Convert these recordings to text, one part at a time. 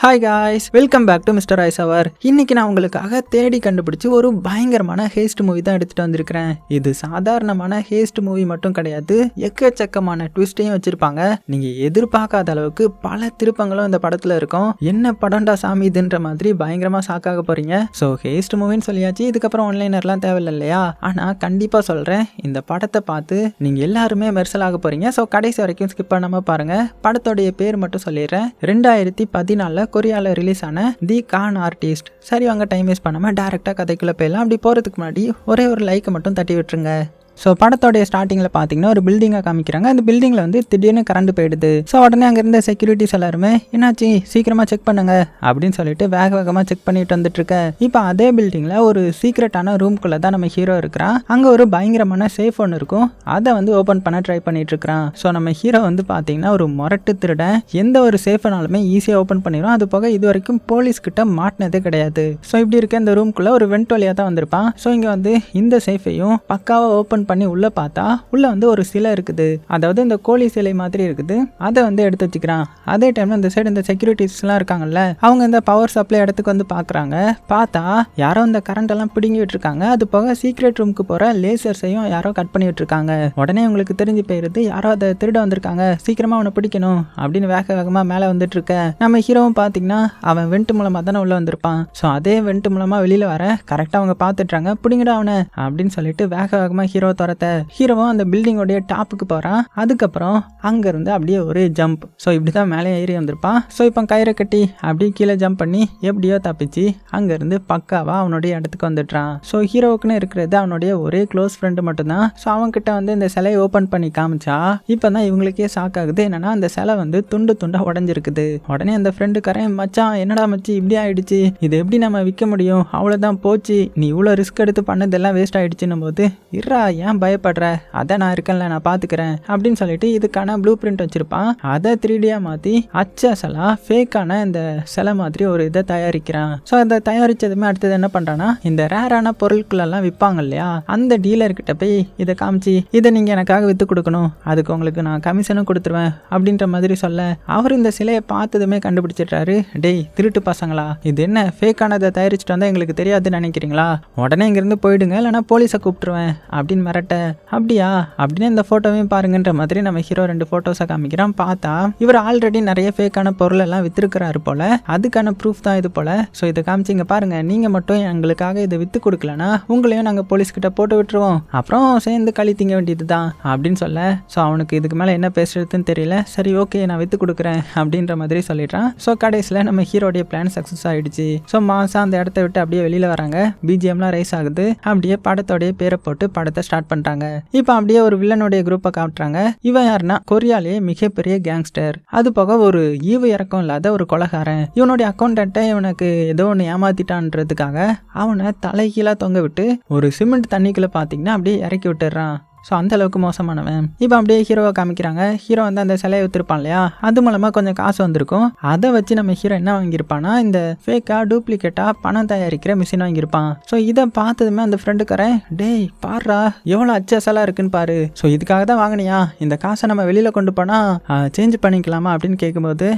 Hi guys, welcome back to mister ice hour. இன்னைக்கு நான் உங்களுக்காக தேடி கண்டுபிடிச்சி ஒரு பயங்கரமான ஹேஸ்ட் மூவி தான் எடுத்துகிட்டு வந்திருக்கிறேன். இது சாதாரணமான ஹேஸ்ட் மூவி மட்டும் கிடையாது, எக்கச்சக்கமான ட்விஸ்டையும் வச்சுருப்பாங்க. நீங்கள் எதிர்பார்க்காத அளவுக்கு பல திருப்பங்களும் இந்த படத்தில் இருக்கும். என்ன படம்டா சாமி இதுன்ற மாதிரி பயங்கரமாக ஷாக்காக போகிறீங்க. ஸோ ஹேஸ்ட் மூவின்னு சொல்லியாச்சு, இதுக்கப்புறம் ஆன்லைனர்லாம் தேவையில்லை இல்லையா? ஆனால் கண்டிப்பாக சொல்கிறேன், இந்த படத்தை பார்த்து நீங்கள் எல்லாருமே மெர்சலாக போகிறீங்க. ஸோ கடைசி வரைக்கும் ஸ்கிப் பண்ணாமல் பாருங்கள். படத்தோடைய பேர் மட்டும் சொல்லிடுறேன். 2014 கொரியால ரிலீஸ் ஆன தி கான் ஆர்டிஸ்ட். சரி வாங்க, டைம் வேஸ்ட் பண்ணாமல் டேரெக்டாக கதைக்குள்ளே போயிடலாம். அப்படி போகிறதுக்கு முன்னாடி ஒரே ஒரு லைக்கை மட்டும் தட்டி விட்டுருங்க. ஸோ படத்தோடைய ஸ்டார்டிங்கில் பார்த்தீங்கன்னா ஒரு பில்டிங்கை காமிக்கிறாங்க. அந்த பில்டிங்கில் வந்து திடீர்னு கரண்ட் போயிடுது. ஸோ உடனே அங்கே இருந்த செக்யூரிட்டிஸ் எல்லாருமே என்னாச்சு சீக்கிரமாக செக் பண்ணுங்க அப்படின்னு சொல்லிட்டு வேகமாக செக் பண்ணிட்டு வந்துட்டு இருக்க. இப்போ அதே பில்டிங்கில் ஒரு சீக்ரெட்டான ரூம்குள்ளே தான் நம்ம ஹீரோ இருக்கிறான். அங்கே ஒரு பயங்கரமான சேஃப் ஒன்று இருக்கும். அதை வந்து ஓப்பன் பண்ண ட்ரை பண்ணிட்டு இருக்கிறான். ஸோ நம்ம ஹீரோ வந்து பார்த்தீங்கன்னா ஒரு முரட்டு திருடன். எந்த ஒரு சேஃப்னாலுமே ஈஸியாக ஓப்பன் பண்ணிடும். அது போக இது வரைக்கும் போலீஸ் கிட்ட மாட்டினதே கிடையாது. ஸோ இப்படி இருக்க இந்த ரூம்குள்ளே ஒரு வெண்ட் வழியாக தான் வந்திருப்பான். ஸோ இங்கே வந்து இந்த சேஃபையும் பக்காவாக ஓப்பன் பண்ணி உள்ள பார்த்தா உள்ள வந்து ஒரு சிலை இருக்குது. அதாவது இந்த கோழி சிலை மாதிரி இருக்குது. அதை வந்து எடுத்து வச்சுக்கிறான். அதே டைம்ல இந்த சைடு இந்த செக்யூரிட்டிஸ் எல்லாம் இருக்காங்கல்ல, அவங்க இந்த பவர் சப்ளை இடத்துக்கு வந்து பாக்குறாங்க. பார்த்தா யாரோ இந்த கரண்ட் எல்லாம் பிடுங்கி விட்டுருக்காங்க. அது போக சீக்ரெட் ரூமுக்கு போற லேசர்ஸையும் யாரோ கட் பண்ணி விட்டுருக்காங்க. உடனே உங்களுக்கு தெரிஞ்சு போயிருது, யாரோ அதை திருட வந்திருக்காங்க, சீக்கிரமா அவனை பிடிக்கணும் அப்படின்னு வேகமா மேல வந்துட்டு இருக்க. நம்ம ஹீரோவும் பாத்தீங்கன்னா அவன் வெண்ட் மூலமா தானே உள்ள வந்திருப்பான். ஸோ அதே வெண்ட் மூலமா வெளியில வர கரெக்டா அவங்க பாத்துட்டாங்க. பிடிங்கடா அவனை அப்படின்னு சொல்லிட்டு வேகமா ஹீரோ துரத்த ஹீரோவும் அந்த பில்டிங்கோடைய டாப்புக்கு போறான். அதுக்கப்புறம் அங்க இருந்து அப்படியே ஒரு ஜம்ப். ஸோ இப்படிதான் மேலே ஏறி வந்திருப்பான். ஸோ இப்போ கயிறை கட்டி அப்படியே கீழே ஜம்ப் பண்ணி எப்படியோ தப்பிச்சு அங்க இருந்து பக்காவா அவனுடைய இடத்துக்கு வந்துடுறான். ஸோ ஹீரோவுக்குன்னு இருக்கிறது அவனுடைய ஒரே க்ளோஸ் ஃப்ரெண்டு மட்டும்தான். ஸோ அவன்கிட்ட வந்து இந்த சிலையை ஓப்பன் பண்ணி காமிச்சா இப்பதான் இவங்களுக்கே ஷாக் ஆகுது. என்னன்னா அந்த சிலை வந்து துண்டு துண்டா உடஞ்சிருக்குது. உடனே அந்த ஃப்ரெண்டுக்காரன், மச்சான் என்னடா மச்சி இப்படி ஆயிடுச்சு, இது எப்படி நம்ம விற்க முடியும், அவ்வளவுதான் போச்சு, நீ இவ்வளோ ரிஸ்க் எடுத்து பண்ணதெல்லாம் வேஸ்ட் ஆயிடுச்சுன்னும் போது, இருறா ஏன் பயப்படுற, அதை நான் இருக்கேன்ல, நான் பாத்துக்கிறேன் அப்படின்னு சொல்லிட்டு இதுக்கான ப்ளூ பிரிண்ட் வச்சிருப்பான். அதை 3Dயா மாத்தி அச்சலா ஃபேக்கான இந்த சிலை மாதிரி ஒரு இதை தயாரிக்கிறான். ஸோ அதை தயாரிச்சதுமே அடுத்தது என்ன பண்றான்னா, இந்த ரேரான பொருட்கள் எல்லாம் விற்பாங்க இல்லையா, அந்த டீலர் கிட்ட போய் இதை காமிச்சு, இதை நீங்க எனக்காக வித்து கொடுக்கணும், அதுக்கு உங்களுக்கு நான் கமிஷனும் கொடுத்துருவேன் அப்படின்ற மாதிரி சொல்ல, அவர் இந்த சிலையை பார்த்ததுமே கண்டுபிடிச்சிட்டாரு. டேய் திருட்டு பசங்களா, இது என்ன ஃபேக்கானதை தயாரிச்சுட்டு வந்தா எங்களுக்கு தெரியாதுன்னு நினைக்கிறீங்களா, உடனே இங்கிருந்து போயிடுங்க இல்லைன்னா போலீஸை கூப்பிட்டுருவேன் அப்படின்னு மிரட்ட. அப்படியா அப்படின்னு இந்த போட்டோவையும் பாருங்கன்ற மாதிரி நம்ம ஹீரோ 2 போட்டோஸை காமிக்கிறான். பார்த்தா இவர் ஆல்ரெடி நிறைய ஃபேக்கான பொருள் எல்லாம் வித்துருக்கிறாரு போல, அதுக்கான ப்ரூஃப் தான் இது போல. ஸோ இதை காமிச்சிங்க பாருங்க, நீங்க மட்டும் எங்களுக்காக இதை வித்து கொடுக்கலனா உங்களையும் நாங்கள் போலீஸ் கிட்ட போட்டு விட்டுருவோம், அப்புறம் சேர்ந்து களி திங்க வேண்டியது தான் அப்படின்னு சொல்ல. ஸோ அவனுக்கு இதுக்கு மேலே என்ன பேசுறதுன்னு தெரியல. சரி ஓகே நான் வித்து கொடுக்குறேன் அப்படின்ற மாதிரி சொல்லிடுறான். ஸோ கடைசியில் நம்ம ஹீரோடைய பிளான் சக்ஸஸ் ஆயிடுச்சு. ஸோ மாசா அந்த இடத்த விட்டு அப்படியே வெளியில வராங்க. பிஜிஎம்லாம் ரைஸ் ஆகுது. அப்படியே படத்தோடைய பேரை போட்டு படத்தை ஸ்டார்ட் பண்றாங்க. இப்போ அப்படியே ஒரு வில்லனுடைய குரூப்பை காட்டுறாங்க. இவன் யாருன்னா கொரியாலே மிகப்பெரிய கேங்ஸ்டர். அது போக ஒரு ஈவு இறக்கம் இல்லாத ஒரு கொலைகாரன். இவனுடைய அக்கௌண்டன்ட்டை இவனுக்கு ஏதோ ஒன்று ஏமாத்திட்டான்றதுக்காக அவனை தலைகீழா தொங்க விட்டு ஒரு சிமெண்ட் தண்ணிக்குள்ள பார்த்தீங்கன்னா அப்படியே இறக்கி விட்டுறான். ஸோ அந்த அளவுக்கு மோசமானவன். இப்போ அப்படியே ஹீரோவை காமிக்கிறாங்க. ஹீரோ வந்து அந்த சிலையை விற்றுருப்பான் இல்லையா, அது மூலமாக கொஞ்சம் காசு வந்திருக்கும். அதை வச்சு நம்ம ஹீரோ என்ன வாங்கியிருப்பான்னா, இந்த ஃபேக்கா டூப்ளிகேட்டா பணம் தயாரிக்கிற மிஷின் வாங்கியிருப்பான். ஸோ இதை பார்த்ததுமே அந்த ஃப்ரெண்டுக்காரன், டேய் பாருடா எவ்வளோ அச்சசலாக இருக்குன்னு பாரு, ஸோ இதுக்காக தான் வாங்கினியா, இந்த காசை நம்ம வெளியில் கொண்டு போனால் சேஞ்ச் பண்ணிக்கலாமா அப்படின்னு கேட்கும்போது,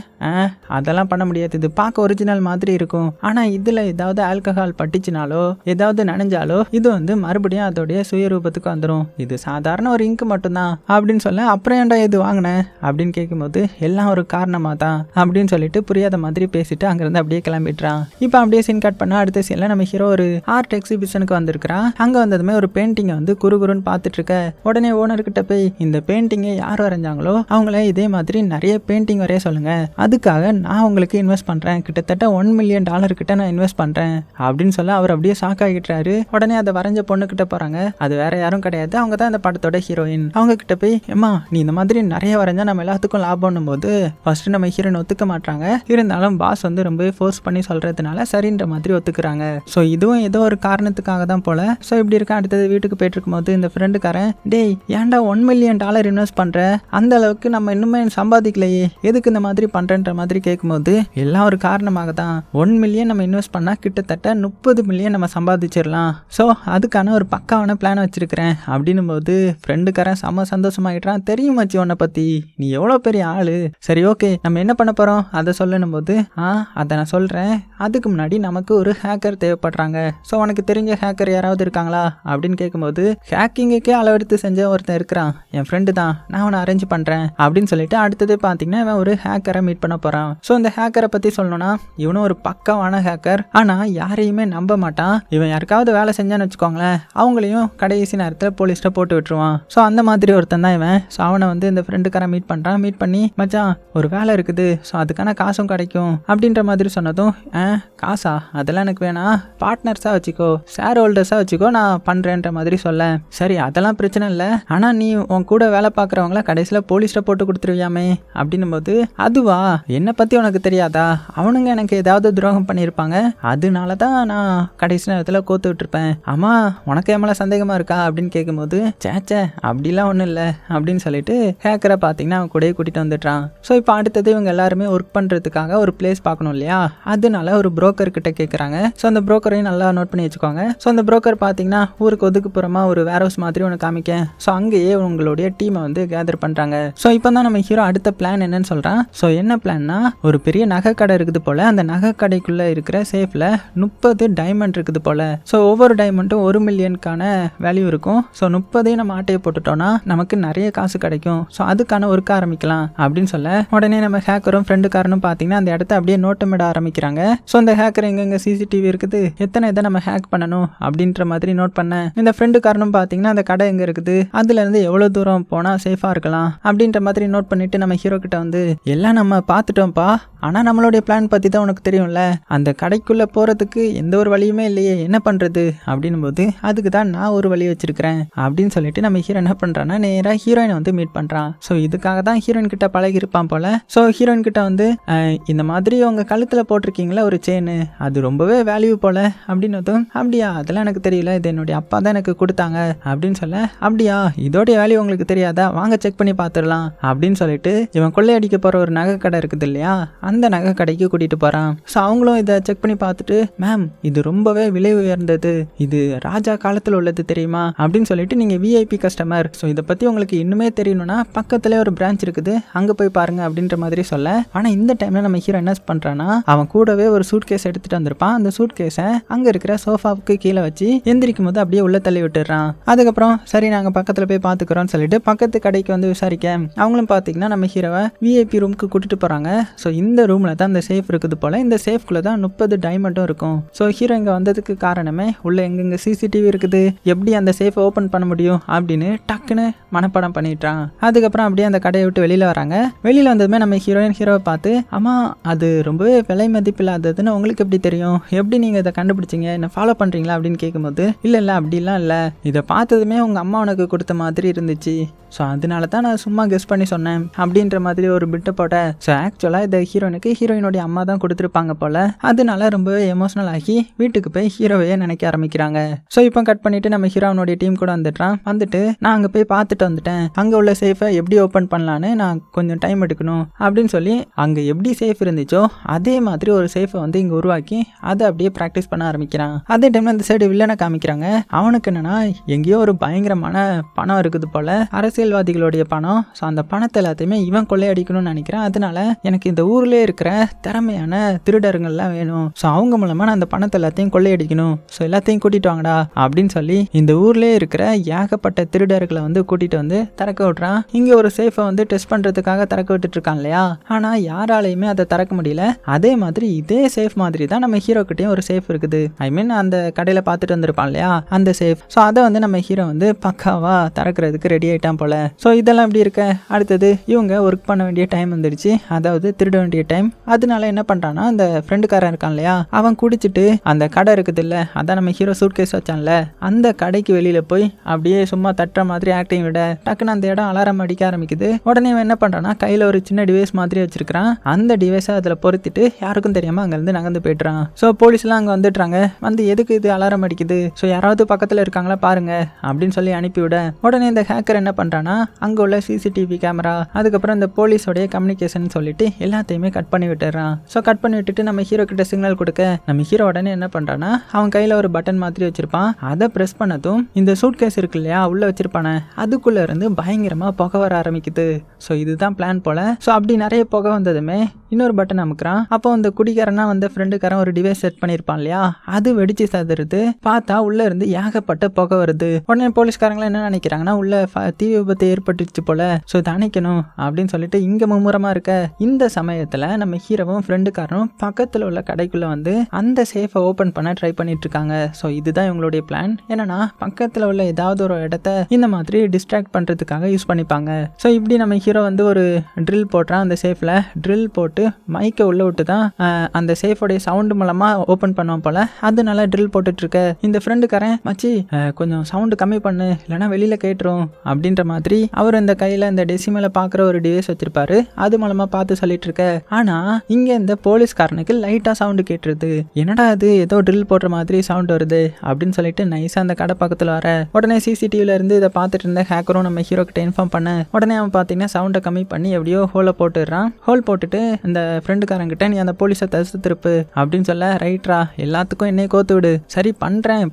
அதெல்லாம் பண்ண முடியாது, இது பார்க்க ஒரிஜினல் மாதிரி இருக்கும், ஆனால் இதில் ஏதாவது ஆல்கஹால் பட்டுச்சுனாலோ ஏதாவது நனைஞ்சாலோ இது வந்து மறுபடியும் அதோடைய சுயரூபத்துக்கு வந்துடும், இது சாதாரண ஒரு இங்கு மட்டும்தான் அப்படின்னு சொல்ல. அப்புறம் ஏன்டா இது வாங்கினேன் அப்படின்னு கேட்கும்போது, எல்லாம் ஒரு காரணமா தான் அப்படின்னு சொல்லிட்டு புரியாத மாதிரி பேசிட்டு அங்கிருந்து அப்படியே கிளம்பிடுறான். இப்போ அப்படியே சீன் கட் பண்ணா அடுத்த சீன்ல நம்ம ஹீரோ ஒரு ஆர்ட் எக்ஸிபிஷனுக்கு வந்திருக்கிறான். அங்க வந்ததுமே ஒரு பெயிண்டிங்கை வந்து குறுகுறுன்னு பார்த்துட்டு இருக்க. உடனே ஓனர்கிட்ட போய் இந்த பெயிண்டிங்கை யார் வரைஞ்சாங்களோ அவங்கள இதே மாதிரி நிறைய பெயிண்டிங் வரைய சொல்லுங்க, அதுக்காக நான் உங்களுக்கு இன்வெஸ்ட் பண்றேன், கிட்டத்தட்ட $1 மில்லியன் கிட்ட நான் இன்வெஸ்ட் பண்றேன் அப்படின்னு சொல்ல அவர் அப்படியே ஷாக் ஆகிட்டாரு. உடனே அதை வரைஞ்ச பொண்ணு கிட்ட போறாங்க. அது வேற யாரும் கிடையாது, அவங்க தான் இந்த படத்தோட ஹீரோயின். அவங்க கிட்ட போய், ஏமா நீ இந்த மாதிரி நிறைய வரைஞ்சா நம்ம எல்லாத்துக்கும் லாபம்னும் போது ஃபர்ஸ்ட் நம்ம ஹீரோயின் ஒத்துக்க மாட்டாங்க. இருந்தாலும் பாஸ் வந்து ரொம்பவே ஃபோர்ஸ் பண்ணி சொல்றதுனால சரின்ற மாதிரி ஒத்துக்கிறாங்க. ஸோ இதுவும் ஏதோ ஒரு காரணத்துக்காக தான் போல. ஸோ இப்படி இருக்க அடுத்தது வீட்டுக்கு போயிட்டு இருக்கும்போது இந்த ஃப்ரெண்டுக்காரன், டேய் ஏன்டா $1 மில்லியன் இன்வெஸ்ட் பண்ற, அந்த அளவுக்கு நம்ம இன்னுமே சம்பாதிக்கலையே, எதுக்கு இந்த மாதிரி பண்றன்ற மாதிரி கேட்கும்போது, எல்லாம் ஒரு காரணமாக தான். 1 மில்லியன் நம்ம இன்வெஸ்ட் பண்ணா கிட்டத்தட்ட 30 மில்லியன் நம்ம சம்பாதிச்சிடலாம். ஸோ அதுக்கான ஒரு பக்காவான பிளான் வச்சிருக்கிறேன் அப்படின்னும் போது ஃப்ரெண்டுக்காரன் செம்ம சந்தோஷமாயிட்டான். தெரியும் மச்சி உன்னை பத்தி, நீ எவ்வளோ பெரிய ஆளு. சரி ஓகே, நம்ம என்ன பண்ண போறோம் அதை சொல்லணும் போது, அதை நான் சொல்றேன். அதுக்கு முன்னாடி நமக்கு ஒரு ஹேக்கர் தேவைப்படுறாங்க. ஸோ உனக்கு தெரிஞ்ச ஹேக்கர் யாராவது இருக்காங்களா அப்படின்னு கேட்கும்போது, ஹேக்கிங்குக்கே அளவெடுத்து செஞ்ச ஒருத்தன் இருக்கிறான், என் ஃப்ரெண்டு தான், நான் அவனை அரேஞ்ச் பண்றேன் அப்படின்னு சொல்லிட்டு அடுத்தது பார்த்தீங்கன்னா இவன் ஒரு ஹேக்கரை மீட் பண்ண போறான். ஸோ இந்த ஹேக்கரை பத்தி சொல்லணும்னா, இவனும் ஒரு பக்காவான ஹேக்கர். ஆனா யாரையுமே நம்ப மாட்டான். இவன் யாருக்காவது வேலை செஞ்சான்னு வச்சுக்கோங்களேன், அவங்களையும் கடைசி நேரத்தில் போலீஸ்ட போட்டு விட்டுருவான். ஸோ அந்த மாதிரி ஒருத்தன் தான் இவன். ஸோ அவனை வந்து இந்த ஃப்ரெண்டுக்காரன் மீட் பண்றான். மீட் பண்ணி, மச்சான் ஒரு வேலை இருக்குது, ஸோ அதுக்கான காசும் கிடைக்கும் அப்படின்ற மாதிரி சொன்னதும், காசா அதெல்லாம் எனக்கு வேணாம், பார்ட்னர்ஸா வச்சுக்கோ, ஷேர் ஹோல்டர்ஸா வச்சுக்கோ, நான் பண்றேன்ற மாதிரி சொல்ல. சரி அதெல்லாம் பிரச்சனை இல்லை, ஆனா நீ உன் கூட வேலை பார்க்குறவங்கள கடைசியில் போலீஸ்ட போட்டு கொடுத்துருவியாமே அப்படின்னும் போது, அதுவா என்னை பத்தி உனக்கு தெரியாதா, அவனுங்க எனக்கு ஏதாவது துரோகம் பண்ணியிருப்பாங்க, அதனால தான் நான் கடைசி நேரத்தில் கோத்து விட்டுருப்பேன். ஆமா உனக்கு என் மேலே சந்தேகமா இருக்கா அப்படின்னு கேட்கும்போது, சேச்சே அப்படிலாம் ஒன்றும் இல்லை அப்படின்னு சொல்லிட்டு ஹேக்கரை பார்த்தீங்கன்னா அவன் கூடயே கூட்டிட்டு வந்துட்டான். ஸோ இப்போ அடுத்தது இவங்க எல்லாருமே ஒர்க் பண்ணுறதுக்காக ஒரு பிளேஸ் பார்க்கணும் இல்லையா, அதனால ஒரு புரோக்கர் கிட்ட கேட்குறாங்க. ஸோ அந்த புரோக்கரையும் நல்லா நோட் பண்ணி வச்சுக்கோங்க. ஸோ அந்த புரோக்கர் பார்த்தீங்கன்னா ஊருக்கு ஒதுக்குப்புறமா ஒரு வேர் ஹவுஸ் மாதிரி ஒன்று காமிக்க. ஸோ அங்கேயே உங்களுடைய டீமை வந்து கேதர் பண்ணுறாங்க. ஸோ இப்போ தான் நம்ம ஹீரோ அடுத்த பிளான் என்னன்னு சொல்கிறான். ஸோ என்ன பிளான்னா, ஒரு பெரிய நகை கடை இருக்குது போல, அந்த நகை கடைக்குள்ளே இருக்கிற சேஃபில் 30 டைமண்ட் இருக்குது போல. ஸோ ஒவ்வொரு டைமண்டும் 1 மில்லியனுக்கான வேல்யூ இருக்கும். ஸோ 30 நம்ம ஆட்டையை போட்டுட்டோம்னா நமக்கு நிறைய காசு கிடைக்கும். ஸோ அதுக்கான ஒர்க் ஆரம்பிக்கலாம் அப்படின்னு சொல்ல, உடனே நம்ம ஹேக்கரும் ஃப்ரெண்டுக்காரனும் பார்த்தீங்கன்னா அந்த இடத்த அப்படியே நோட்டமிட ஆரம்பிக்கிறாங்க. ஸோ அந்த ஹேக்கர் எங்கெங்க சிசிடிவி இருக்குது, எத்தனை இதை நம்ம ஹேக் பண்ணணும் அப்படின்ற மாதிரி நோட் பண்ண, இந்த ஃப்ரெண்டுக்காரனும் பார்த்தீங்கன்னா அந்த கடை எங்கே இருக்குது, அதுலேருந்து எவ்வளோ தூரம் போனால் சேஃபாக இருக்கலாம் அப்படின்ற மாதிரி நோட் பண்ணிட்டு நம்ம ஹீரோ கிட்ட வந்து, எல்லாம் நம்ம பார்த்துட்டோம்ப்பா, ஆனால் நம்மளுடைய பிளான் பற்றி தான் உனக்கு தெரியும்ல, அந்த கடைக்குள்ளே போகிறதுக்கு எந்த ஒரு வழியுமே இல்லையே, என்ன பண்ணுறது அப்படின்னும் போது, அதுக்கு தான் நான் ஒரு வழி வச்சிருக்கிறேன் அப்படின்னு சொல்லிட்டு நம்ம ஹீரோ என்ன பண்ணுறான்னா நேராக ஹீரோயினை வந்து மீட் பண்ணுறான். ஸோ இதுக்காக தான் ஹீரோயின் கிட்ட பழகி இருப்பான் போல. ஸோ ஹீரோயின் கிட்ட வந்து, இந்த மாதிரி உங்க கழுத்தில் போட்டிருக்கீங்களா ஒரு செயின், அது ரொம்பவே வேல்யூ போல அப்படின்னதும், அப்படியா அதெல்லாம் எனக்கு தெரியல, இது என்னுடைய அப்பா தான் எனக்கு கொடுத்தாங்க அப்படின்னு சொல்ல, அப்படியா இதோடைய வேல்யூ உங்களுக்கு தெரியாதா, வாங்க செக் பண்ணி பார்த்துடலாம் அப்படின்னு சொல்லிட்டு இவன் கொள்ளையடிக்க போற ஒரு நகை கடை இருக்குது இல்லையா, அந்த நகை கடைக்கு கூட்டிட்டு போறான். ஸோ அவங்களும் இதை செக் பண்ணி பார்த்துட்டு, மேம் இது ரொம்பவே விலை உயர்ந்தது, இது ராஜா காலத்தில் உள்ளது தெரியுமா அப்படின்னு சொல்லிட்டு, நீங்க விஐபி கஸ்டமர், ஸோ இதை பத்தி உங்களுக்கு இன்னுமே தெரியணும்னா பக்கத்துல ஒரு பிரான்ச் இருக்குது, அங்க போய் பாருங்க அப்படின்ற மாதிரி சொல்ல. ஆனா இந்த டைம்ல நம்ம ஹீரோ என்ன பண்றான்னா, அவன் கூடவே ஒரு சூட் கேஸ் எடுத்துட்டு வந்திருப்பான். அந்த சூட் கேஸை அங்க இருக்கிற சோஃபாவுக்கு கீழே வச்சு எந்திரிக்கும் போது அப்படியே உள்ள தள்ளி விட்டுறான். அதுக்கப்புறம் சரி நாங்க பக்கத்துல போய் பாத்துக்கிறோம்னு சொல்லிட்டு பக்கத்து கடைக்கு வந்து விசாரிக்க, அவங்களும் பாத்தீங்கன்னா நம்ம ஹீரோவை விஐபி ரூமுக்கு கூட்டிட்டு போறாங்க. ஸோ இந்த ரூம்ல தான் அந்த சேஃப் இருக்குது போல, இந்த சேஃப்குள்ள தான் 30 டைமண்டும் இருக்கும். ஸோ ஹீரோ இங்க வந்ததுக்கு காரணமே, உள்ள எங்கெங்க சிசிடிவி இருக்குது, எப்படி அந்த சேஃபை ஓபன் பண்ண முடியும் அப்படின்னு டக்குன்னு மனப்பாடம் பண்ணிட்டான். அதுக்கப்புறம் அப்படியே அந்த கடையை விட்டு வெளியில வராங்க. வெளியில வந்ததுமே நம்ம ஹீரோவை பார்த்து, ஆமா அது ரொம்பவே விலை மதிப்பில்லாததுன்னு உங்களுக்கு எப்படி தெரியும், எப்படி நீங்க இதை கண்டுபிடிச்சிங்க, என்ன ஃபாலோ பண்றீங்களா அப்படின்னு கேட்கும்போது, இல்ல அப்படிலாம் இல்லை, இதை பார்த்ததுமே உங்க அம்மா உனக்கு கொடுத்த மாதிரி இருந்துச்சு, ஸோ அதனால தான் நான் சும்மா கெஸ் பண்ணி சொன்னேன் அப்படின்ற மாதிரி ஒரு பிட்டை போட்ட. ஸோ ஆக்சுவலாக இந்த ஹீரோயினுக்கு ஹீரோயினுடைய அம்மா தான் கொடுத்துருப்பாங்க போல, அதனால ரொம்பவே எமோஷனல் ஆகி வீட்டுக்கு போய் ஹீரோவையே நினைக்க ஆரம்பிக்கிறாங்க. ஸோ இப்போ கட் பண்ணிட்டு நம்ம ஹீரோனுடைய டீம் கூட வந்துட்டான். வந்துட்டு நான் அங்கே போய் பார்த்துட்டு வந்துட்டேன், அங்கே உள்ள சேஃபை எப்படி ஓப்பன் பண்ணலான்னு நான் கொஞ்சம் டைம் எடுக்கணும் அப்படின்னு சொல்லி, அங்கே எப்படி சேஃப் இருந்துச்சோ அதே மாதிரி ஒரு சேஃபை வந்து இங்கே உருவாக்கி அதை அப்படியே ப்ராக்டிஸ் பண்ண ஆரம்பிக்கிறான். அதே டைம்ல இந்த சைடு வில்லனை காமிக்கிறாங்க. அவனுக்கு என்னன்னா, எங்கேயோ ஒரு பயங்கரமான பணம் இருக்குது போல, அரசியல்வாதிகளுடைய பணம். ஸோ அந்த பணத்தை எல்லாத்தையுமே இவன் கொள்ளையடிக்கணும்னு நினைக்கிறான். அதனால எனக்கு இந்த ஊர்லேயே இருக்கிற திறமையான திருடர்கள்லாம் வேணும், ஸோ அவங்க மூலமா நான் அந்த பணத்தை எல்லாத்தையும் கொள்ளையடிக்கணும், ஸோ எல்லாத்தையும் கூட்டிட்டு வாங்கடா அப்படின்னு சொல்லி இந்த ஊர்லேயே இருக்கிற ஏகப்பட்ட திருடர்களை வந்து கூட்டிட்டு வந்து திறக்க விட்றான். இங்கே ஒரு சேஃபை வந்து டெஸ்ட் பண்ணுறதுக்காக திறக்க விட்டுட்டு இருக்கான் இல்லையா, ஆனால் யாராலையுமே அதை திறக்க முடியல. அதே மாதிரி இதே சேஃப் மாதிரி தான் நம்ம ஹீரோ கிட்டேயும் ஒரு சேஃப் இருக்குது. ஐ மீன் அந்த கடையில் பார்த்துட்டு வந்திருப்பான் இல்லையா அந்த சேஃப். ஸோ அதை வந்து நம்ம ஹீரோ வந்து பக்காவா திறக்கிறதுக்கு ரெடி ஆயிட்டான் போல. ஸோ இதெல்லாம் எப்படி இருக்க, அடுத்தது இவங்க ஒர்க் பண்ண வேண்டிய டைம் வந்துடுச்சு, அதாவது திருட வேண்டிய டைம். அதனால என்ன பண்றான்னா, அந்த ஃப்ரெண்டுக்காரன் இருக்கான் இல்லையா, அவன் குடிச்சிட்டு அந்த கடை இருக்குது இல்ல, அதான் நம்ம ஹீரோ சூட் கேஸ் வச்சான்ல, அந்த கடைக்கு வெளியில போய் அப்படியே சும்மா தட்டுற மாதிரி ஆக்டிங் விட, டக்குன்னு அந்த இடம் அலாரம் அடிக்க ஆரம்பிக்குது. உடனே அவன் என்ன பண்றான்னா, கையில ஒரு சின்ன டிவைஸ் மாதிரி வச்சிருக்கான். அந்த டிவைஸை அதுல பொருத்திட்டு யாருக்கும் தெரியாம அங்கிருந்து நகர்ந்து போயிட்டுறான். ஸோ போலீஸ் எல்லாம் அங்க வந்துடுறாங்க. வந்து எதுக்கு இது அலாரம் அடிக்குது, ஸோ யாராவது பக்கத்துல இருக்காங்களா பாருங்க அப்படின்னு சொல்லி அனுப்பிவிட, உடனே இந்த ஹேக்கர் என்ன பண்றானா, அங்க உள்ள சிசிடிவி கேமரா, அதுக்கப்புறம் இந்த போலீஸோடைய கம்யூனிகேஷன் சொல்லிட்டு எல்லாத்தையுமே கட் பண்ணி விட்டுறான். ஸோ கட் பண்ணி விட்டுட்டு நம்ம ஹீரோ கிட்ட சிக்னல் கொடுக்க நம்ம ஹீரோ உடனே என்ன பண்றான்னா அவன் கையில ஒரு பட்டன் மாதிரி வச்சிருப்பான். அதை பிரஸ் பண்ணதும் இந்த சூட் கேஸ் இருக்கு இல்லையா உள்ள வச்சிருப்பானே அதுக்குள்ள இருந்து பயங்கரமா புகை வர ஆரம்பிக்குது. ஸோ இதுதான் பிளான் போல. ஸோ அப்படி நிறைய புகை வந்ததுமே இன்னொரு பட்டன் அமுக்குறான். அப்போ அந்த குடிக்காரனா வந்து ஃப்ரெண்டுக்காரன் ஒரு டிவைஸ் செட் பண்ணியிருப்பான் இல்லையா அது வெடிச்சு சதுருது. பார்த்தா உள்ள இருந்து ஏகப்பட்ட புகை வருது. உடனே போலீஸ்காரங்களாம் என்ன நினைக்கிறாங்கன்னா உள்ள தீ விபத்து ஏற்பட்டுச்சு போல, ஸோ இதை அணைக்கணும் அப்படின்னு சொல்லிட்டு இங்க மும்முரமா இருக்க இந்த சமயத்துல நம்ம ஹீரோவும் ஃப்ரெண்டுக்காரனும் பக்கத்துல உள்ள கடைக்குள்ள வந்து அந்த சேஃபை ஓபன் பண்ண ட்ரை பண்ணிட்டு இருக்காங்க. ஸோ இதுதான் இவங்களுடைய பிளான். என்னன்னா பக்கத்துல உள்ள ஏதாவது ஒரு இடத்த இந்த மாதிரி டிஸ்ட்ராக்ட் பண்றதுக்காக யூஸ் பண்ணிப்பாங்க. ஸோ இப்படி நம்ம ஹீரோ வந்து ஒரு ட்ரில் போடுறான். அந்த சேஃப்ல ட்ரில் போட்டு மைக்கை உள்ள விட்டு தான் அந்த சேஃபோடைய சவுண்டு மூலமா ஓபன் பண்ணுவோம் போல. அதனால ட்ரில் போட்டுட்டு இருக்க இந்த ஃப்ரெண்டுக்காரன் மச்சி கொஞ்சம் சவுண்டு கம்மி பண்ணு இல்லைன்னா வெளியில கேட்டுரும் அப்படின்ற மாதிரி அவர் இந்த கையில இந்த டெசிமலை பாக்குற ஒரு டிவைஸ் வச்சிருப்பாரு. அது மூலமா பார்த்து சொல்லிட்டு இருக்க. ஆனா இங்க இந்த போலீஸ்காரனுக்கு லைட்டா சவுண்டு கேட்டுருது. என்னடா அது ஏதோ ட்ரில் போடுற மாதிரி சவுண்ட் வருது அப்படின்னு சொல்லிட்டு நைஸா அந்த கடை பக்கத்துல வர. உடனே சிசிடிவில இருந்து இதை பார்த்துட்டு இருந்த ஹேக்கரும் நம்ம ஹீரோ கிட்ட இன்ஃபார்ம் பண்ண. உடனே அவன் பாத்தீங்கன்னா சவுண்டை கம்மி பண்ணி எப்படியோ ஹோலை போட்டுடுறான். ஹோல் போட்டுட்டு இந்த ஃப்ரெண்டுக்காரங்கிட்ட நீ அந்த போலீஸை தடுத்து திருப்பு அப்படின்னு சொல்ல, ரைட்ரா எல்லாத்துக்கும் என்னைய கோத்து விடு, சரி பண்றேன்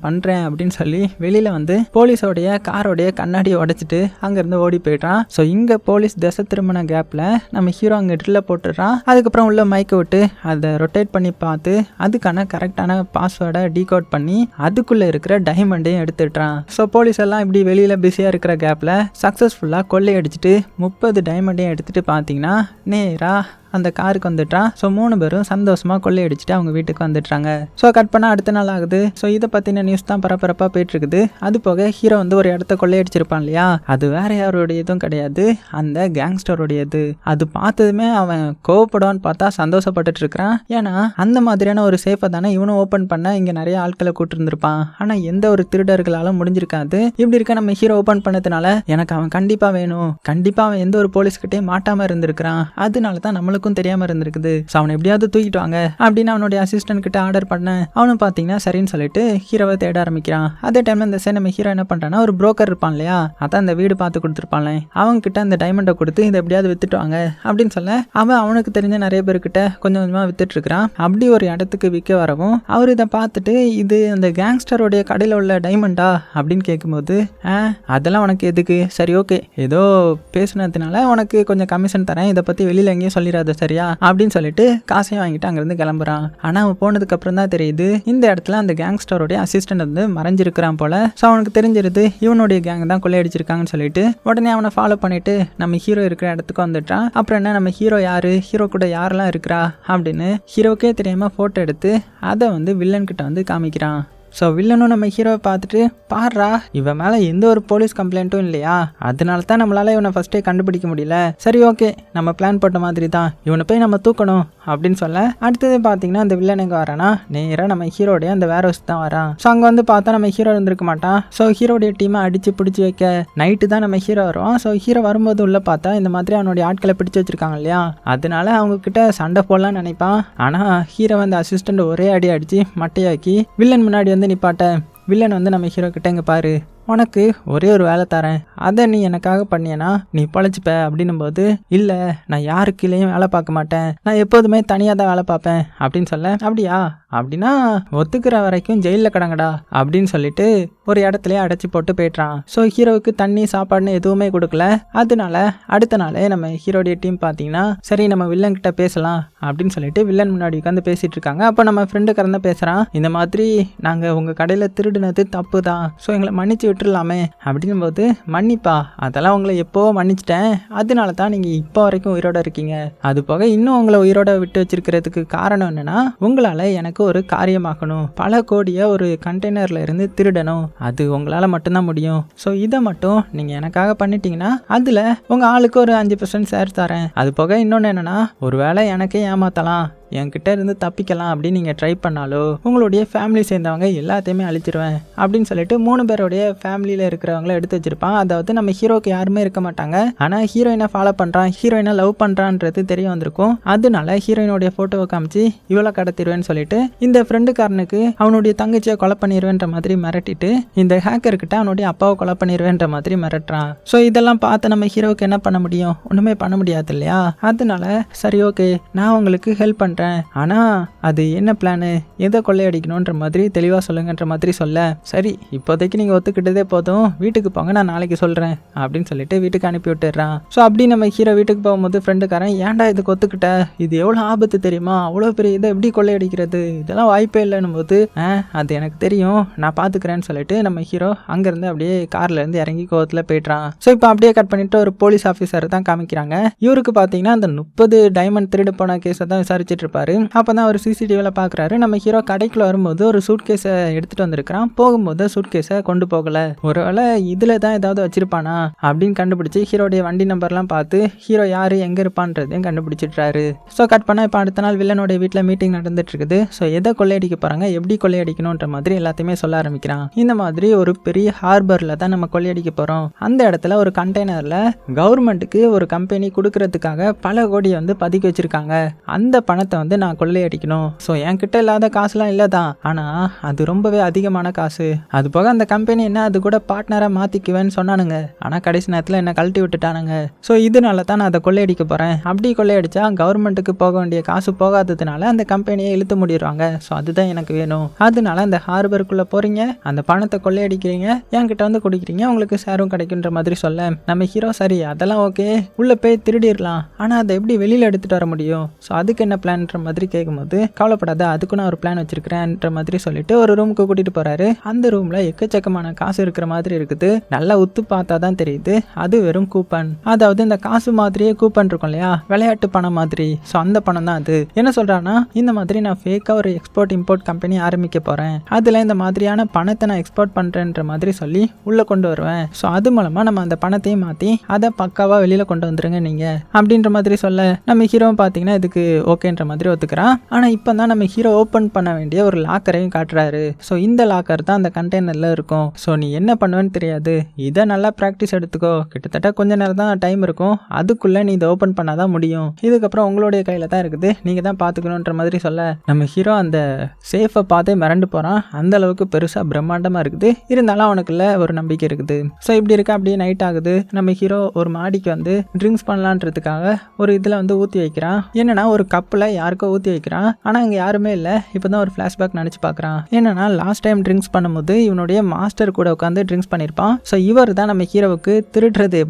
அப்படின்னு சொல்லி வெளியில வந்து போலீஸோடைய காரோடைய கண்ணாடியை உடைச்சிட்டு அங்கிருந்து ஓடி போயிடுறான். ஸோ இங்க போலீஸ் திசை திரும்பின கேப்ல நம்ம ஹீரோ அங்க ட்ரில்ல போட்டுடுறான். அதுக்கப்புறம் உள்ள மைக்கை விட்டு அதை ரொட்டேட் பண்ணி பார்த்து அதுக்கான கரெக்டான பாஸ்வேர்டை டீகோட் பண்ணி அதுக்குள்ள இருக்கிற டைமண்டையும் எடுத்துடுறான். ஸோ போலீஸ் எல்லாம் இப்படி வெளியில பிஸியா இருக்கிற கேப்ல சக்சஸ்ஃபுல்லா கொள்ளையடிச்சிட்டு 30 டைமண்டையும் எடுத்துட்டு பாத்தீங்கன்னா நேரா அந்த காருக்கு வந்துட்டான். ஸோ 3 பேரும் சந்தோஷமா கொள்ளையடிச்சிட்டு அவங்க வீட்டுக்கு வந்துட்டாங்க. ஸோ கட் பண்ணா அடுத்த நாள் ஆகுது. ஸோ இதை பத்தின நியூஸ் தான் பரபரப்பா போயிட்டு இருக்குது. அது போக ஹீரோ வந்து ஒரு இடத்த கொள்ளையடிச்சிருப்பான் இல்லையா, அது வேற யாருடையதும் கிடையாது, அந்த கேங்ஸ்டருடையது. அது பார்த்ததுமே அவன் கோவப்படுவான்னு பார்த்தா சந்தோஷப்பட்டுட்டு இருக்கிறான். ஏன்னா அந்த மாதிரியான ஒரு சேஃபை தானே இவனும் ஓப்பன் பண்ண இங்க நிறைய ஆட்களை கூட்டு இருந்திருப்பான். ஆனா எந்த ஒரு திருடர்களாலும் முடிஞ்சிருக்காது. இப்படி இருக்க நம்ம ஹீரோ ஓப்பன் பண்ணதுனால எனக்கு அவன் கண்டிப்பா வேணும், கண்டிப்பா அவன் எந்த ஒரு போலீஸ்கிட்டே மாட்டாம இருந்திருக்கிறான், அதனால தான் நம்மளுக்கு தெரியாம இருந்திருக்குது, அவனை எப்படியாவது தூக்கிட்டு வாங்க அப்படின்னு அவனுடைய அசிஸ்டன்ட் கிட்ட ஆர்டர் பண்ண. அவனும் பாத்தீங்கன்னா சரின்னு சொல்லிட்டு ஹீரோவை தேட ஆரம்பிக்கிறான். அதே டைம்ல இந்த நம்ம ஹீரோ என்ன பண்றான்னா ஒரு புரோக்கர் இருப்பான் இல்லையா, அதான் அந்த வீடு பார்த்து கொடுத்துருப்பான்ல, அவங்க கிட்ட அந்த டைமண்டை கொடுத்து இதை எப்படியாவது வித்துட்டு வாங்க அப்படின்னு சொல்ல அவன் அவனுக்கு தெரிஞ்ச நிறைய பேர்கிட்ட கொஞ்சம் கொஞ்சமா வித்துட்டு இருக்கிறான். அப்படி ஒரு இடத்துக்கு விற்க வரவும் அவர் இதை பார்த்துட்டு இது அந்த கேங்ஸ்டருடைய கடையில உள்ள டைமண்டா அப்படின்னு கேட்கும்போது அதெல்லாம் உனக்கு எதுக்கு, சரி ஓகே ஏதோ பேசுனதுனால உனக்கு கொஞ்சம் கமிஷன் தரேன், இதை பத்தி வெளியில எங்கேயும் சொல்லிடாத சரியா அப்படின்னு சொல்லிட்டு காசையும் வாங்கிட்டு அங்கிருந்து கிளம்புறான். ஆனா அவன் போனதுக்கு அப்புறம் தான் தெரியுது இந்த இடத்துல அந்த கேங்ஸ்டருடைய அசிஸ்டன்ட் வந்து மறைஞ்சிருக்கிறான் போல. ஸோ அவனுக்கு தெரிஞ்சிருது இவனுடைய கேங் தான் கொள்ளையடிச்சிருக்காங்கன்னு சொல்லிட்டு உடனே அவனை ஃபாலோ பண்ணிட்டு நம்ம ஹீரோ இருக்கிற இடத்துக்கு வந்துட்டான். அப்புறம் என்ன நம்ம ஹீரோ யாரு, ஹீரோ கூட யாரெல்லாம் இருக்கிறா அப்படின்னு ஹீரோக்கே தெரியாம போட்டோ எடுத்து அதை வந்து வில்லன் கிட்ட வந்து காமிக்கிறான். ஸோ வில்லனும் நம்ம ஹீரோவை பார்த்துட்டு பாடுறா இவன் மேலே எந்த ஒரு போலீஸ் கம்ப்ளைண்ட்டும் இல்லையா, அதனால தான் நம்மளால இவனை ஃபர்ஸ்டே கண்டுபிடிக்க முடியல, சரி ஓகே நம்ம பிளான் போட்ட மாதிரி தான் இவனை போய் நம்ம தூக்கணும் அப்படின்னு சொல்ல அடுத்தது பார்த்தீங்கன்னா அந்த வில்லன் எங்கே வரானா நேராக நம்ம ஹீரோடைய அந்த வேர் ஹவுஸ் தான் வரான். ஸோ அங்கே வந்து பார்த்தா நம்ம ஹீரோ இருந்திருக்க மாட்டான். ஸோ ஹீரோடைய டீமை அடிச்சு பிடிச்சி வைக்க நைட்டு தான் நம்ம ஹீரோ வருவான். ஸோ ஹீரோ வரும்போது உள்ள பார்த்தா இந்த மாதிரி அவனுடைய ஆட்களை பிடிச்சி வச்சிருக்காங்க இல்லையா, அதனால அவங்க கிட்ட சண்டை போடலான்னு நினைப்பான். ஆனால் ஹீரோ வந்து அசிஸ்டன்ட் ஒரே அடி அடிச்சு மட்டையாக்கி வில்லன் முன்னாடி வந்து நிப்பாட்ட வில்லன் வந்து நம்ம ஹீரோ கிட்ட இங்கே பாரு உனக்கு ஒரே ஒரு வேலை தரேன், அதை நீ எனக்காக பண்ணியனா நீ பழச்சிப்ப அப்படின்னும் போது இல்லை நான் யாரு கீழேயும் வேலை பார்க்க மாட்டேன், நான் எப்போதுமே தனியாக தான் வேலை பார்ப்பேன் அப்படின்னு சொல்ல அப்படியா அப்படின்னா ஒத்துக்கிற வரைக்கும் ஜெயிலில் கிடங்கடா அப்படின்னு சொல்லிட்டு ஒரு இடத்துலயே அடைச்சி போட்டு போயிட்டான். ஸோ ஹீரோவுக்கு தண்ணி சாப்பாடுன்னு எதுவுமே கொடுக்கல. அதனால அடுத்த நாளே நம்ம ஹீரோடைய டீம் பார்த்தீங்கன்னா சரி நம்ம வில்லன் கிட்ட பேசலாம் அப்படின்னு சொல்லிட்டு வில்லன் முன்னாடி உட்காந்து பேசிட்டு இருக்காங்க. அப்போ நம்ம ஃப்ரெண்டு கறந்து பேசுகிறான், இந்த மாதிரி நாங்கள் உங்கள் கடையில் திருடுனது தப்பு தான், ஸோ எங்களை மன்னிச்சு விட்டுருலாமே அப்படின்னும் போது மன்னிப்பா அதெல்லாம் உங்களை எப்போ மன்னிச்சிட்டேன், அதனால தான் நீங்கள் இப்போ வரைக்கும் உயிரோட இருக்கீங்க, அது போக இன்னும் உங்களை உயிரோட விட்டு வச்சிருக்கிறதுக்கு காரணம் என்னன்னா உங்களால் எனக்கு ஒரு காரியமாக்கணும், பல கோடியை ஒரு கண்டெய்னர்ல இருந்து திருடணும், அது உங்களால் மட்டும்தான் முடியும். ஸோ இதை மட்டும் நீங்கள் எனக்காக பண்ணிட்டீங்கன்னா அதில் உங்கள் ஆளுக்கு ஒரு 5% ஷேர் தரேன், அது போக இன்னொன்று என்னன்னா ஒருவேளை எனக்கே ஏமாத்தலாம் என்கிட்ட இருந்து தப்பிக்கலாம் அப்படின்னு நீங்கள் ட்ரை பண்ணாலோ உங்களுடைய ஃபேமிலி சேர்ந்தவங்க எல்லாத்தையுமே அழிச்சிருவேன் அப்படின்னு சொல்லிட்டு 3 பேருடைய ஃபேமிலியில் இருக்கிறவங்கள எடுத்து வச்சிருப்பான். அதை அதாவது நம்ம ஹீரோக்கு யாருமே இருக்க மாட்டாங்க. ஆனா ஹீரோயினை ஃபாலோ பண்றான், ஹீரோயினை லவ் பண்றான்றது தெரிய வந்திருக்கும். அதனால ஹீரோயினுடைய போட்டோவை காமிச்சு இவளை கடத்திடுவேன்னு சொல்லிட்டு இந்த ஃப்ரெண்டுக்காரனுக்கு அவனுடைய தங்கச்சியை கொலை பண்ணிடுவேன்ற மாதிரி மிரட்டிட்டு இந்த ஹேக்கர் கிட்ட அவனுடைய அப்பாவை கொலை பண்ணிடுவேன்ற மாதிரி மிரட்டுறான். ஸோ இதெல்லாம் பார்த்து நம்ம ஹீரோவுக்கு என்ன பண்ண முடியும்? ஒண்ணுமே பண்ண முடியாது இல்லையா? அதனால சரி ஓகே நான் உங்களுக்கு ஹெல்ப் பண்றேன், ஆனா அது என்ன பிளானு, எதை கொள்ளையடிக்கணுன்ற மாதிரி தெளிவா சொல்லுங்கன்ற மாதிரி சொல்ல, சரி இப்போதைக்கு நீங்க ஒத்துக்கிட்டதே போதும், வீட்டுக்கு போங்க, நான் நாளைக்கு சொல்றேன் அப்படின்னு சொல்லிட்டு வீட்டுக்கு அனுப்பி விட்டுறான். ஸோ அப்படி நம்ம ஹீரோ வீட்டுக்கு போகும்போது ஃப்ரெண்டுக்காரன் ஏன்டா இதுக்கு ஒத்துக்கிட்ட, இது எவ்வளோ ஆபத்து தெரியுமா, அவ்வளோ பெரிய இதை எப்படி கொள்ளையடிக்கிறது, இதெல்லாம் வாய்ப்பே இல்லைன்னும் போது அது எனக்கு தெரியும் நான் பார்த்துக்கிறேன்னு சொல்லிட்டு நம்ம ஹீரோ அங்கேருந்து அப்படியே கார்ல இருந்து இறங்கி கோவத்தில் போயிட்டான். ஸோ இப்போ அப்படியே கட் பண்ணிட்டு ஒரு போலீஸ் ஆஃபீஸர் தான் காமிக்கிறாங்க. இவருக்கு பார்த்தீங்கன்னா அந்த 30 டைமண்ட் திருடு போன கேஸை தான் விசாரிச்சுட்டு இருப்பாரு. அப்போ தான் ஒரு சிசிடிவியில் பார்க்குறாரு நம்ம ஹீரோ கடைக்குள்ள வரும்போது ஒரு சூட் கேஸை எடுத்துட்டு வந்திருக்கிறான். போகும்போது சூட் கேஸை கொண்டு போகல, ஒருவேளை இதில் தான் ஏதாவது வச்சிருப்பானா அப்படின்னு கண்டுபிடிச்சு ஹீரோடைய வண்டி நம்பர்லாம் பார்த்து ஹீரோ யாரு எங்கே இருப்பான்றதையும் கண்டுபிடிச்சிட்றாரு. ஸோ கட் பண்ணால் இப்போ அடுத்த நாள் வில்லனுடைய வீட்டில் மீட்டிங் நடந்துட்டு இருக்குது. ஸோ எதை கொள்ளையடிக்க போகிறாங்க, எப்படி கொள்ளையடிக்கணுன்ற மாதிரி எல்லாத்தையுமே சொல்ல ஆரம்பிக்கிறான். இந்த மாதிரி ஒரு பெரிய ஹார்பரில் தான் நம்ம கொள்ளையடிக்க போகிறோம். அந்த இடத்துல ஒரு கண்டெய்னரில் கவர்மெண்ட்டுக்கு ஒரு கம்பெனி கொடுக்கறதுக்காக பல கோடியை வந்து பதுக்கி வச்சிருக்காங்க. அந்த பணத்தை வந்து நான் கொள்ளையடிக்கணும். ஸோ என்கிட்ட இல்லாத காசுலாம் இல்லை தான், ஆனால் அது ரொம்பவே அதிகமான காசு. அது போக அந்த கம்பெனி என்ன அது கூட பார்ட்னராக மாற்றிக்குவேன்னு சொன்னானுங்க, ஆனால் கடைசி நேரத்தில் என்ன கழட்டி விட்டுட்டானுங்க. ஸோ இதனால தான் நான் அதை கொள்ளையடிக்க போகிறேன். அப்படி கொள்ளையடிச்சா கவர்மெண்ட்டுக்கு போக வேண்டிய காசு போகாததுனால அந்த கம்பெனியை இழுத்து முடிடுவாங்க. ஸோ அதுதான் எனக்கு வேணும். அதனால அந்த ஹார்பருக்குள்ளே போகிறீங்க, அந்த பணத்தை கொள்ளையடிக்கிறீங்க, என்கிட்ட வந்து குடிக்கிறீங்க, உங்களுக்கு ஷேரும் கிடைக்குன்ற மாதிரி சொல்ல நம்ம ஹீரோ சரி அதெல்லாம் ஓகே, உள்ளே போய் திருடிடலாம், ஆனால் அதை எப்படி வெளியில் எடுத்துகிட்டு வர முடியும், ஸோ அதுக்கு என்ன பிளான்ற மாதிரி கேட்கும்போது கவலைப்படாத அதுக்கு நான் ஒரு பிளான் வச்சிருக்கிறேன்ற மாதிரி சொல்லிட்டு ஒரு ரூமுக்கு கூட்டிகிட்டு போகிறாரு. அந்த ரூமில் எக்கச்சக்கமான காசு இருக்கிற மாதிரி இருக்குது. நல்லா உத்து பார்த்தா தான் தெரியுது அது வெறும் கூப்பன். அதாவது இந்த காசு மாதிரியே கூப்பன் இருக்கும் இல்லையா, விளையாட்டு பணம் மாதிரி. ஸோ அந்த பணம் தான் அது. என்ன சொல்கிறான்னா இந்த மாதிரி நான் ஃபேக்காக ஒரு எக்ஸ்போர்ட் இம்போர்ட் கம்பெனி ஆரம்பிக்க போகிறேன், அதில் இந்த மாதிரியான பணத்தை நான் எக்ஸ்போர்ட் பண்ணுறேன்ற மாதிரி சொல்லி உள்ளே கொண்டு வருவேன். ஸோ அது மூலமாக நம்ம அந்த பணத்தையும் மாற்றி அதை பக்காவாக வெளியில் கொண்டு வந்துருங்க நீங்கள் அப்படின்ற மாதிரி சொல்ல நம்ம ஹீரோவும் பார்த்தீங்கன்னா இதுக்கு ஓகேன்ற மாதிரி ஒத்துக்கிறான். ஆனால் இப்போ தான் நம்ம ஹீரோ ஓப்பன் பண்ண வேண்டிய ஒரு லாக்கரையும் காட்டுறாரு. ஸோ இந்த லாக்கர் தான் அந்த கண்டெய்னரில் இருக்கும். ஸோ நீ என்ன பண்ணுவேன்னு தெரியாது, இதை நல்லா ப்ராக்டிஸ் எடுத்துக்கோ, கிட்டத்தட்ட கொஞ்ச நேரம் தான் டைம் இருக்கும், அதுக்குள்ளே நீ இதை ஓப்பன் பண்ணாதான் முடியும், இதுக்கப்புறம் உங்களுடைய கையில் தான் இருக்குது, நீங்கள் தான் பார்த்துக்கணுன்ற மாதிரி சொல்ல நம்ம ஹீரோ அந்த சேஃபை பார்த்தே மிரண்டு போகிறான். அந்த அளவுக்கு பெருசாக பிரம்மாண்டமாக இருக்குது. இருந்தாலும் அவனுக்குள்ள ஒரு நம்பிக்கை இருக்குது. ஸோ இப்படி இருக்க அப்படியே நைட் ஆகுது. நம்ம ஹீரோ ஒரு மாடிக்கு வந்து ட்ரிங்க்ஸ் பண்ணலான்றதுக்காக ஒரு இதில் வந்து ஊற்றி வைக்கிறான். என்னன்னா ஒரு கப்பில் யாருக்கோ ஊற்றி வைக்கிறான், ஆனால் இங்கே யாருமே இல்லை. இப்போ தான் ஒரு ஃப்ளாஷ்பேக் நினச்சி பார்க்குறான். என்னன்னா லாஸ்ட் டைம் ட்ரிங்க்ஸ் பண்ணும்போது இவனுடைய மாஸ்டர் கூட உட்காந்து ட்ரிங்க்ஸ் பண்ணியிருப்பான். ஸோ இவர் தான் நம்ம ஹீரோவுக்கு திருடுறது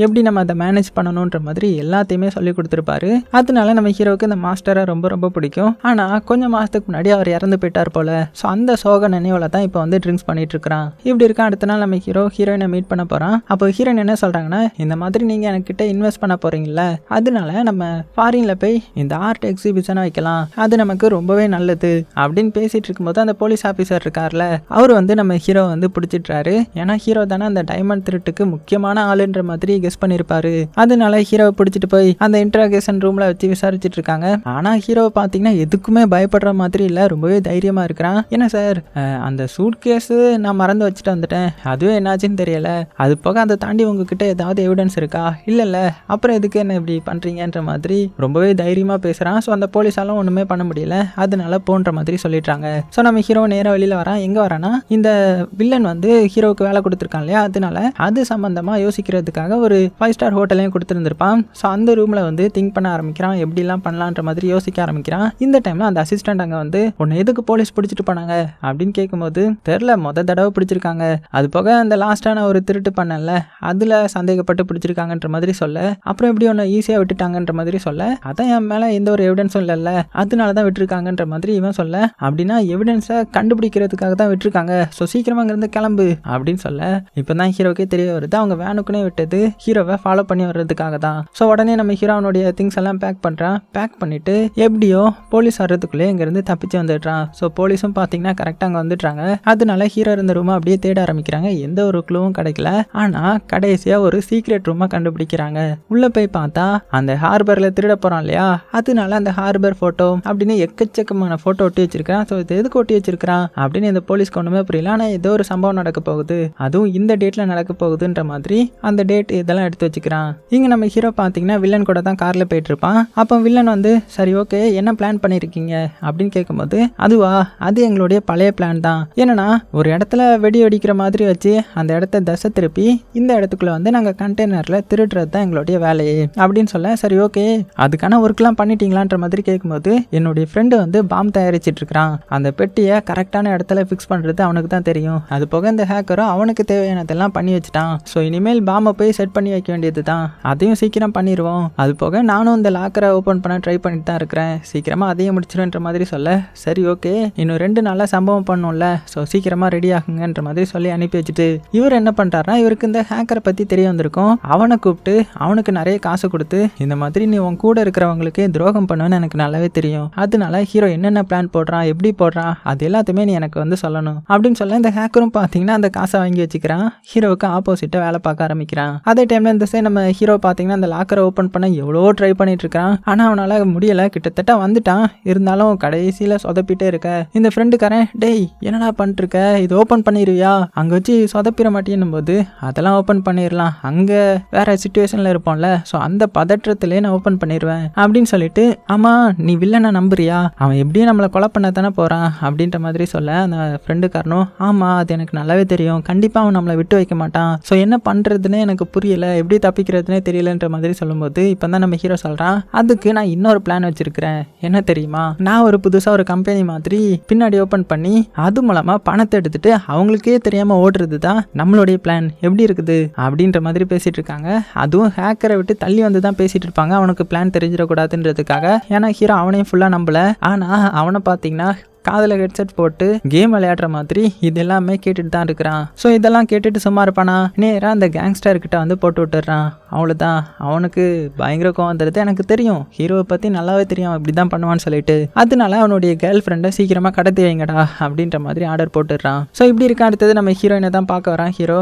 எப்படி நம்ம அதை மேனேஜ் பண்ணணுன்ற மாதிரி எல்லாத்தையுமே சொல்லி கொடுத்துருப்பாரு. அதனால நம்ம ஹீரோவுக்கு இந்த மாஸ்டரை ரொம்ப ரொம்ப பிடிக்கும். ஆனால் கொஞ்சம் மாதத்துக்கு முன்னாடி அவர் இறந்து போயிட்டார் போல. ஸோ அந்த சோக நினைவில் தான் இப்போ வந்து ட்ரிங்க்ஸ் பண்ணிட்டு இருக்கிறான். இப்படி இருக்க அடுத்த நாள் நம்ம ஹீரோயினை மீட் பண்ண போகிறான். அப்போ ஹீரோயின் என்ன சொல்கிறாங்கன்னா இந்த மாதிரி நீங்கள் எனக்கிட்ட இன்வெஸ்ட் பண்ண போகிறீங்கள, அதனால நம்ம ஃபாரினில் போய் இந்த ஆர்ட் எக்ஸிபிஷனை வைக்கலாம், அது நமக்கு ரொம்பவே நல்லது அப்படின்னு பேசிட்டு இருக்கும்போது அந்த போலீஸ் ஆஃபீஸர் இருக்கார்ல, அவர் வந்து நம்ம ஹீரோ வந்து பிடிச்சிட்றாரு. ஏன்னா ஹீரோ தானே அந்த டைமண்ட் திருட்டுக்கு முக்கியமான ஆளுன்ற மாதிரி கெஸ் பண்ணியிருப்பாரு. அதனால ஹீரோவை பிடிச்சிட்டு போய் அந்த இன்ட்ராகேஷன் ரூமில் வச்சு விசாரிச்சுட்டு இருக்காங்க. ஆனால் ஹீரோவை பார்த்தீங்கன்னா எதுக்குமே பயப்படுற மாதிரி இல்லை, ரொம்பவே தைரியமாக இருக்கிறான். என்ன சார் அந்த சூட் கேஸு நான் மறந்து வச்சுட்டு வந்துட்டேன், அதுவே என்னாச்சுன்னு தெரியல, அது போக அதை தாண்டி உங்ககிட்ட ஏதாவது எவிடன்ஸ் இருக்கா, இல்லைல்ல அப்புறம் எதுக்கு என்ன இப்படி பண்ணுறீங்கன்ற மாதிரி ரொம்பவே தைரியமாக பேசுகிறான். ஸோ அந்த போலீஸாலும் ஒன்றுமே பண்ண முடியல, அதனால போன்ற மாதிரி சொல்லிடுறாங்க. ஸோ நம்ம ஹீரோ நேராக வெளியில் வரான். எங்கே வரானா இந்த வில்லன் வந்து ஹீரோவுக்கு வேலை கொடுத்துருக்கான் இல்லையா, அதனால அது சம்மந்தமாக யோசிக்கிறதுக்காக ஒரு 5 ஸ்டார் ஹோட்டலையும் கொடுத்துருந்துருப்பான். ஸோ அந்த ரூமில் வந்து திங்க் பண்ண ஆரம்பிக்கிறான், எப்படிலாம் பண்ணலான்ற மாதிரி யோசிக்க ஆரம்பிக்கிறான். இந்த டைமில் அந்த அசிஸ்டன்ட் அங்கே வந்து உன்னை எதுக்கு போலீஸ் பிடிச்சிட்டு போனாங்க அப்படின்னு கேட்கும்போது தெரில, தடவை பிடிச்சிருக்காங்க, அது போக அந்த லாஸ்ட்டான ஒரு திருட்டு பண்ணல அதில் சந்தேகப்பட்டு பிடிச்சிருக்காங்கன்ற மாதிரி சொல்ல, அப்புறம் எப்படி ஒன்று ஈஸியாக விட்டுட்டாங்கன்ற மாதிரி சொல்ல, அதான் என் மேலே எந்த ஒரு எவிடன்ஸும் இல்லைல்ல அதனால தான் விட்டுருக்காங்கன்ற மாதிரி இவன் சொல்ல, அப்படின்னா எவிடன்ஸை கண்டுபிடிக்கிறதுக்காக தான் விட்டுருக்காங்க, ஸோ சீக்கிரமாக அங்கேருந்து கிளம்பு அப்படின்னு சொல்ல, இப்போ தான் ஹீரோக்கே தெரிய வருது அவங்க வேனுக்குனே விட்டது ஹீரோவை ஃபாலோ பண்ணி வர்றதுக்காக தான். ஸோ உடனே நம்ம ஹீரோனுடைய திங்ஸ் எல்லாம் பேக் பண்ணுறான். பேக் பண்ணிட்டு எப்படியோ போலீஸ் வர்றதுக்குள்ளே இங்கேருந்து தப்பிச்சு வந்துடுறான். ஸோ போலீஸும் பார்த்தீங்கன்னா கரெக்டாக அங்கே வந்துடுறாங்க. அதனால ஹீரோ இருந்த ரூமை அப்படியே தேட ஆரம்பிக்கிறாங்க. எந்த ஒரு க்ளூவும் கிடைக்கல. ஆனால் கடைசியாக ஒரு சீக்ரெட் ரூமை கண்டுபிடிக்கிறாங்க. உள்ளே போய் பார்த்தா அந்த ஹார்பரில் திருட போகிறான் இல்லையா, அதனால அந்த ஹார்பர் ஃபோட்டோ அப்படின்னு எக்கச்சக்கமான ஃபோட்டோ ஒட்டி வச்சிருக்கான். ஸோ இது எதுக்கு ஒட்டி வச்சிருக்கான் அப்படின்னு இந்த போலீஸ்க்கு ஒன்றுமே புரியல. ஆனால் ஏதோ ஒரு சம்பவம் நடக்க போகுது, அதுவும் இந்த டேட்டில் நடக்க போகுதுன்ற மாதிரி அந்த டேட் இதெல்லாம் எடுத்து வச்சுக்கிறான். இங்க நம்ம ஹீரோ பாத்தீங்கன்னா வில்லன் கூட தான் கார்ல போயிட்டு இருப்பான். அப்போ வில்லன் வந்து சரி ஓகே என்ன பிளான் பண்ணிருக்கீங்க அப்படின்னு கேட்கும்போது அதுவா அது எங்களுடைய பழைய பிளான் தான். என்னன்னா ஒரு இடத்துல வெடி வெடிக்கிற மாதிரி வச்சு அந்த இடத்த தசை திருப்பி இந்த இடத்துக்குள்ள வந்து நாங்க கண்டெய்னர்ல திருடுறது தான் எங்களுடைய வேலையே அப்படின்னு சொல்ல சரி ஓகே அதுக்கான ஒர்க்லாம் பண்ணிட்டீங்களான்ற மாதிரி கேட்கும்போது என்னுடைய ஃப்ரெண்டு வந்து பாம் தயாரிச்சிட்டு இருக்கிறான். அந்த பெட்டியை கரெக்டான இடத்துல ஃபிக்ஸ் பண்றது அவனுக்கு தான் தெரியும். அது போக இந்த ஹேக்கரும் அவனுக்கு தேவையானதெல்லாம் பண்ணி வச்சுட்டான். ஸோ இனிமேல் பாம்பை போய் செட் பண்ணி வைக்க வேண்டியது தான். அதையும் சீக்கிரம் பண்ணிடுவோம். அது போக நானும் இந்த லாக்கரை ஓப்பன் பண்ண ட்ரை பண்ணிட்டு தான் இருக்கிறேன். சீக்கிரமா அதையும் முடிச்சிடுன்ற மாதிரி சொல்ல சரி ஓகே இன்னும் 2 நாளா சம்பவம் பண்ணும்ல ஸோ சீக்கிரமா ரெடி ஆகுங்கன்ற மாதிரி சொல்லி அனுப்பி வச்சுட்டு இவர் என்ன பண்றாருன்னா இவருக்கு இந்த ஹேக்கரை பத்தி தெரிய வந்திருக்கும். அவனை கூப்பிட்டு அவனுக்கு நிறைய காசு கொடுத்து இந்த மாதிரி நீ உன் கூட இருக்கிறவங்களுக்கு துரோகம் பண்ணுவேன்னு எனக்கு நல்லாவே தெரியும். அதனால ஹீரோ என்னென்ன பிளான் போடுறான் எப்படி போடுறான் அது எல்லாத்தையுமே நீ எனக்கு வந்து சொல்லணும் அப்படின்னு சொல்ல இந்த ஹேக்கரும் பாத்தீங்கன்னா அந்த காசை வாங்கி வச்சுக்கிறான். ஹீரோவுக்கு ஆப்போசிட்டா வேலை பார்க்க ஆரம்பிக்கிறான். அதே டைம்ல இந்த சைடு நம்ம ஹீரோ பாத்தீங்கன்னா அந்த லாக்கரை ஓப்பன் பண்ண எவ்வளவோ ட்ரை பண்ணிட்டு இருக்கான். ஆனா அவனால முடியல. கிட்டத்தட்ட வந்துட்டான். இருந்தாலும் கடைசியில சொதப்பிட்டே இருக்க இந்த ஃப்ரெண்டுக்காரன் டேய் என்னடா பண்ணிட்டு இருக்க இது ஓப்பன் பண்ணிடுவியா அங்க வச்சு சொதப்பிட மாட்டேன்னும் போது அதெல்லாம் ஓப்பன் பண்ணிடலாம் அங்க வேற சிச்சுவேஷன்ல இருப்போம்ல ஸோ அந்த பதற்றத்திலே நான் ஓப்பன் பண்ணிடுவேன் அப்படின்னு சொல்லிட்டு ஆமா நீ வில்லனை நம்புறியா அவன் எப்படியும் நம்மளை கொலை பண்ண தானே போறான் அப்படின்ற மாதிரி சொல்ல அந்த ஃப்ரெண்டுக்காரனும் ஆமா அது எனக்கு நல்லாவே தெரியும் கண்டிப்பா அவன் நம்மளை விட்டு வைக்க மாட்டான் ஸோ என்ன பண்றதுன்னு எனக்கு புரியல எப்படி தப்பிக்கிறதுனே தெரியலன்ற மாதிரி சொல்லும்போது இப்போ தான் நம்ம ஹீரோ சொல்றான் அதுக்கு நான் இன்னொரு பிளான் வச்சிருக்கிறேன் என்ன தெரியுமா நான் ஒரு புதுசா ஒரு கம்பெனி மாதிரி பின்னாடி ஓப்பன் பண்ணி அது மூலமா பணத்தை எடுத்துட்டு அவங்களுக்கே தெரியாம ஓடுறது தான் நம்மளுடைய பிளான் எப்படி இருக்குது அப்படின்ற மாதிரி பேசிட்டு இருக்காங்க. அதுவும் ஹேக்கரை விட்டு தள்ளி வந்து தான் பேசிட்டு இருப்பாங்க அவனுக்கு பிளான் தெரிஞ்சிடக்கூடாதுன்றதுக்காக. ஏன்னா ஹீரோ அவனையும் ஃபுல்லா நம்பல. ஆனா அவனை பாத்தீங்கன்னா காதில் ஹெட்செட் போட்டு கேம் விளையாடுற மாதிரி இது எல்லாமே கேட்டுட்டு தான் இருக்கிறான். ஸோ இதெல்லாம் கேட்டுட்டு சும்மா இருப்பானா நேராக அந்த கேங்ஸ்டர்கிட்ட வந்து போட்டு விட்டுறான். அவ்வளோதான் அவனுக்கு பயங்கர கோவம் வந்துடுது. எனக்கு தெரியும் ஹீரோவை பற்றி நல்லாவே தெரியும் இப்படி தான் பண்ணுவான்னு சொல்லிட்டு அதனால அவனுடைய கேர்ள் ஃப்ரெண்டை சீக்கிரமாக கடத்தி வைங்கடா அப்படின்ற மாதிரி ஆர்டர் போட்டுடுறான். ஸோ இப்படி இருக்க அடுத்தது நம்ம ஹீரோயினை தான் பார்க்க வரான். ஹீரோ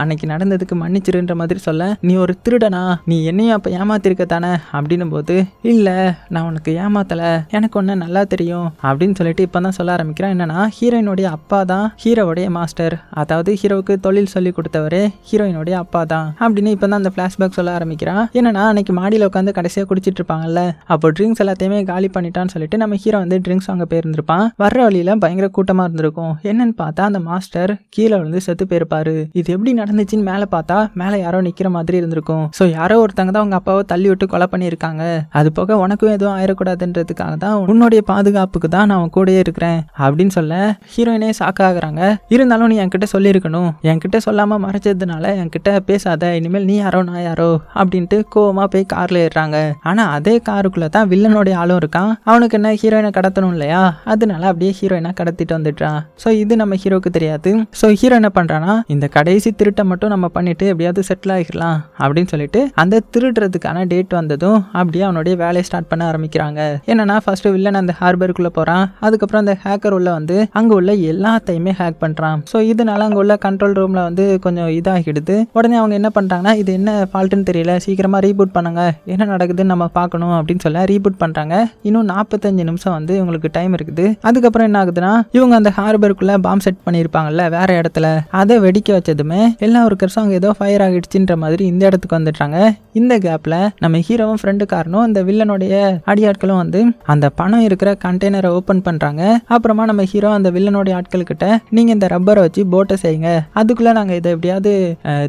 அன்னைக்கு நடந்ததுக்கு மன்னிச்சிருன்ற மாதிரி சொல்ல நீ ஒரு திருடனா நீ என்னையும் அப்போ ஏமாத்திருக்க தானே அப்படின்னும் போது இல்லை நான் உனக்கு ஏமாத்தலை எனக்கு ஒன்று நல்லா தெரியும் அப்படின்னு சொல்லிட்டு இப்போ தான் சொல்ல ஆரம்பிக்கிறான். என்னன்னா ஹீரோயினுடைய அப்பா தான் ஹீரோவுடைய மாஸ்டர் அதாவது ஹீரோவுக்கு தொழில் சொல்லி கொடுத்தவரே ஹீரோயினுடைய அப்பா தான் அப்படின்னு இப்போ தான் அந்த ஃபிளாஷ்பேக் சொல்ல ஆரம்பிக்கிறான். என்னன்னா அன்னைக்கு மாடியில் உட்காந்து கடைசியாக குடிச்சிட்டு இருப்பாங்கல்ல அப்போ ட்ரிங்க்ஸ் எல்லாத்தையுமே காலி பண்ணிட்டான்னு சொல்லிட்டு நம்ம ஹீரோ வந்து ட்ரிங்க்ஸ் வாங்க போயிருந்திருப்பான். வர்ற வழியில பயங்கர கூட்டமாக இருந்திருக்கும். என்னன்னு பார்த்தா அந்த மாஸ்டர் கீழே விழுந்து செத்து போயிருப்பாரு. இது எப்படி நடந்துச்சுன்னு மேலே பார்த்தா மேலே யாரோ நிற்கிற மாதிரி இருந்திருக்கும். ஸோ யாரோ ஒருத்தங்க தான் அவங்க அப்பாவை தள்ளி விட்டு கொலை பண்ணியிருக்காங்க. அது போக உனக்கும் எதுவும் ஆயிடக்கூடாதுன்றதுக்காக தான் உன்னுடைய பாதுகாப்புக்கு தான் நான் கூட இருக்கிறேன் அப்படின்னு சொல்ல ஹீரோயினே ஷாக் ஆகுறாங்க. இருந்தாலும் நீ என்கிட்ட சொல்லியிருக்கணும் என்கிட்ட சொல்லாம மறைச்சதுனால என்கிட்ட பேசாத இனிமேல் நீ யாரோ நான் யாரோ அப்படின்ட்டு கோவமா போய் கார்ல ஏறுறாங்க. ஆனா அதே காருக்குள்ள தான் வில்லனுடைய ஆளும் இருக்கான். அவனுக்கு என்ன ஹீரோயினை கடத்தணும் இல்லையா அதனால அப்படியே ஹீரோயினை கடத்திட்டு வந்துட்டான். ஸோ இது நம்ம ஹீரோக்கு தெரியாது. ஸோ ஹீரோ என்ன பண்றானா இந்த கடைசி திருட்டை மட்டும் நம்ம பண்ணிட்டு எப்படியாவது செட்டில் ஆகிடலாம் அப்படின்னு சொல்லிட்டு அந்த திருடுறதுக்கான டேட் வந்ததும் அப்படியே அவனுடைய வேலையை ஸ்டார்ட் பண்ண ஆரம்பிக்கிறாங்க. என்னன்னா ஃபர்ஸ்ட் வில்லன் அந்த ஹார்பருக்குள்ள போறான். அதுக்கப்புறம் அந்த ஹேக்கர் உள்ள வந்து அங்க உள்ள எல்லாத்தையுமே ஹேக் பண்றான். ஸோ இதனால அங்க உள்ள கண்ட்ரோல் ரூம்ல வந்து கொஞ்சம் இதாகிடுது. உடனே அவங்க என்ன பண்றாங்கன்னா இது என்ன ஃபால்ட்டுன்னு தெரியல சீக்கிரமா ரீபூட் பண்ணுங்க என்ன நடக்குதுன்னு நம்ம பார்க்கணும் அப்படின்னு சொல்ல ரீபூட் பண்றாங்க. இன்னும் 45 நிமிஷம் வந்து இவங்களுக்கு டைம் இருக்குது. அதுக்கப்புறம் என்ன ஆகுதுன்னா இவங்க அந்த ஹார்பருக்குள்ள பாம் செட் பண்ணியிருப்பாங்கல்ல வேற இடத்துல அதை வெடிக்க வச்சதுமே எல்லா ஒர்க்கர்ஸும் அங்கே ஏதோ ஃபயர் ஆகிடுச்சுன்ற மாதிரி இந்த இடத்துக்கு வந்துட்டாங்க. இந்த கேப்ல நம்ம ஹீரோவும் ஃப்ரெண்டு காரனும் இந்த வில்லனுடைய அடியாட்களும் வந்து அந்த பணம் இருக்கிற கண்டெய்னரை ஓபன் பண்றாங்க. அப்புறமா நம்ம ஹீரோ அந்த வில்லனுடைய ஆட்கள் கிட்ட நீங்க இந்த ரப்பரை வச்சு போட்டை செய்யுங்க அதுக்குள்ள நாங்க இதை எப்படியாவது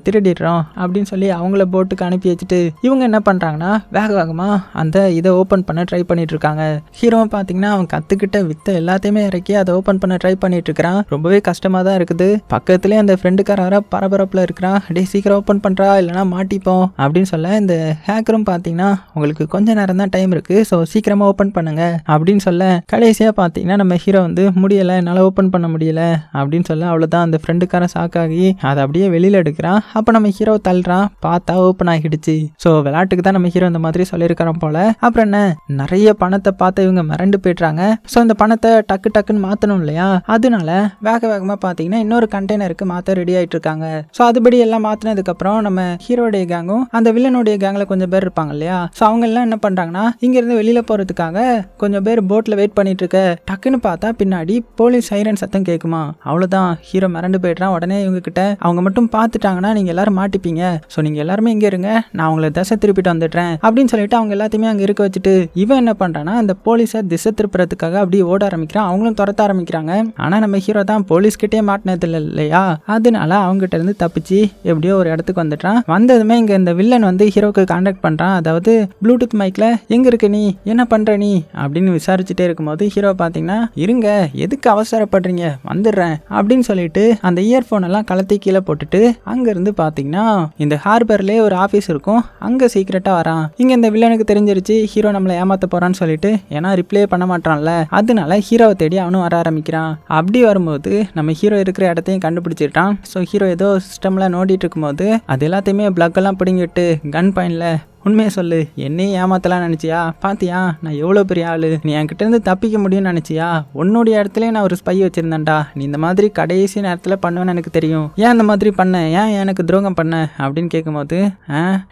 திருடிடுறோம் அப்படின்னு சொல்லி அவங்கள போட்டுக்கு அனுப்பி வச்சுட்டு இவங்க என்ன பண்றாங்கன்னா வேக வேகமா அந்த இதை ஓபன் பண்ண ட்ரை பண்ணிட்டு இருக்காங்க. ஹீரோவை பாத்தீங்கன்னா அவன் கத்துக்கிட்ட வித்த எல்லாத்தையுமே இறக்கி அதை ஓபன் பண்ண ட்ரை பண்ணிட்டு இருக்கிறான். ரொம்பவே கஷ்டமா தான் இருக்குது. பக்கத்துலேயே அந்த ஃப்ரெண்டுக்கார பரபரப்புல இருக்கிறான். டே சீக்கிரம் ஓபன் பண்றா இல்லைன்னா மாட்டிப்போம் அப்படின்னு சொல்ல இந்த ஹேக்கரும் பாத்தீங்கன்னா உங்களுக்கு கொஞ்ச நேரம் தான் டைம் இருக்கு ஸோ சீக்கிரமா ஓபன் பண்ணுங்க அப்படின்னு சொல்ல கடைசியா பாத்தீங்கன்னா நம்ம ஹீரோ வந்து முடியல என்னால ஓபன் பண்ண முடியல அப்படின்னு சொல்ல அவ்வளவுதான் அந்த ஃப்ரெண்டுக்கார ஷாக்காகி அதை அப்படியே வெளியில எடுக்கிறான். அப்ப நம்ம ஹீரோ தள்ளுறான் பார்த்தா ஓப்பன் ஆகிடுச்சு. ஸோ விளையாட்டுக்கு தான் நம்ம ஹீரோ இந்த மாதிரி சொல்லியிருக்கிறோம் போல. அப்புறம் என்ன நிறைய பணத்தை பார்த்து இவங்க மிரண்டு போயிடுறாங்க. ஸோ இந்த பணத்தை டக்கு டக்குன்னு மாற்றணும் இல்லையா அதனால வேக வேகமாக பார்த்தீங்கன்னா இன்னொரு கண்டெய்னருக்கு மாற்ற ரெடி ஆகிட்டு இருக்காங்க. ஸோ அதுபடி எல்லாம் மாற்றினதுக்கப்புறம் நம்ம ஹீரோடைய கேங்கும் அந்த வில்லனுடைய கேங்கில் கொஞ்சம் பேர் இருப்பாங்க இல்லையா ஸோ அவங்க எல்லாம் என்ன பண்ணுறாங்கன்னா இங்கேருந்து வெளியில் போகிறதுக்காக கொஞ்சம் பேர் போட்டில் வெயிட் பண்ணிட்டு இருக்க டக்குன்னு பார்த்தா பின்னாடி போலீஸ் சைரன் சத்தம் கேட்குமா. அவ்வளவுதான், ஹீரோ மிரண்டு போயிடுறான். உடனே இவங்க கிட்ட அவங்க மட்டும் பார்த்துட்டாங்கன்னா நீங்க எல்லாரும் மாட்டிப்பீங்க, ஸோ நீங்க எல்லாருமே இங்க இருங்க, நான் உங்களை திசை திருப்பிட்டு வந்துடுறேன் அப்படின்னு சொல்லிட்டு அவங்க எல்லாத்தையுமே அங்க இருக்க வச்சுட்டு இவன் என்ன பண்றான்னா அந்த போலீஸை திசை திருப்புறதுக்காக அப்படியே ஓட ஆரம்பிக்கிறான். அவங்களும் துரத்த ஆரம்பிக்கிறாங்க. ஆனா நம்ம ஹீரோ தான் போலீஸ் கிட்டே மாட்டினது இல்லையா, அதனால அவங்க கிட்ட இருந்து தப்பிச்சு எப்படியோ ஒரு இடத்துக்கு வந்துட்டான். வந்ததுமே இங்க இந்த வில்லன் வந்து ஹீரோக்கு கான்டாக்ட் பண்றான். அதாவது ப்ளூடூத் மைக்ல எங்க இருக்க நீ, என்ன பண்ற நீ அப்படின்னு விசாரிச்சுட்டே இருக்கும்போது ஹீரோ பாத்தீங்கன்னா இருங்க, எதுக்கு அவசரப்படுறீங்க, வந்துடுறேன் அப்படின்னு சொல்லிட்டு அந்த இயர்போன் எல்லாம் கலத்தி கீழே போட்டுட்டு அங்க இருந்து பாத்தீங்கன்னா இந்த ஹார்பர்லயே ஒரு ஆபீஸ் இருக்கும், அங்க சீக்கிரட்டா வரான். இங்க இந்த வில்லனுக்கு தெரிஞ்சிருச்சு ஹீரோ நம்மளை ஏமாத்த போறான்னு சொல்லிட்டு, ஏன்னா ரிப்ளே பண்ண மாட்டான்ல, அதனால ஹீரோவை தேடி அவனும் வர ஆரம்பிக்கிறான். அப்படி வரும்போது நம்ம ஹீரோ இருக்கிற இடத்தையும் கண்டுபிடிச்சிட்டான். ஸோ ஹீரோ ஏதோ சிஸ்டம்ல நோண்டிட்டு இருக்கும்போது அது எல்லாத்தையுமே பிளக் எல்லாம் பிடிங்கிட்டு கன் பாயிண்ட்ல உண்மையை சொல்லு, என்னையும் ஏமாத்தலாம் நினைச்சியா, பாத்தியா நான் எவ்வளவு பெரிய ஆளு, நீ என்கிட்ட இருந்து தப்பிக்க முடியும்னு நினைச்சியா, உன்னுடைய இடத்துல நான் ஒரு ஸ்பை வச்சிருந்தேன்டா, நீ இந்த மாதிரி கடைசி நேரத்துல பண்ணுவேன்னு எனக்கு தெரியும், ஏன் இந்த மாதிரி பண்ண, ஏன் எனக்கு துரோகம் பண்ண அப்படின்னு கேட்கும்போது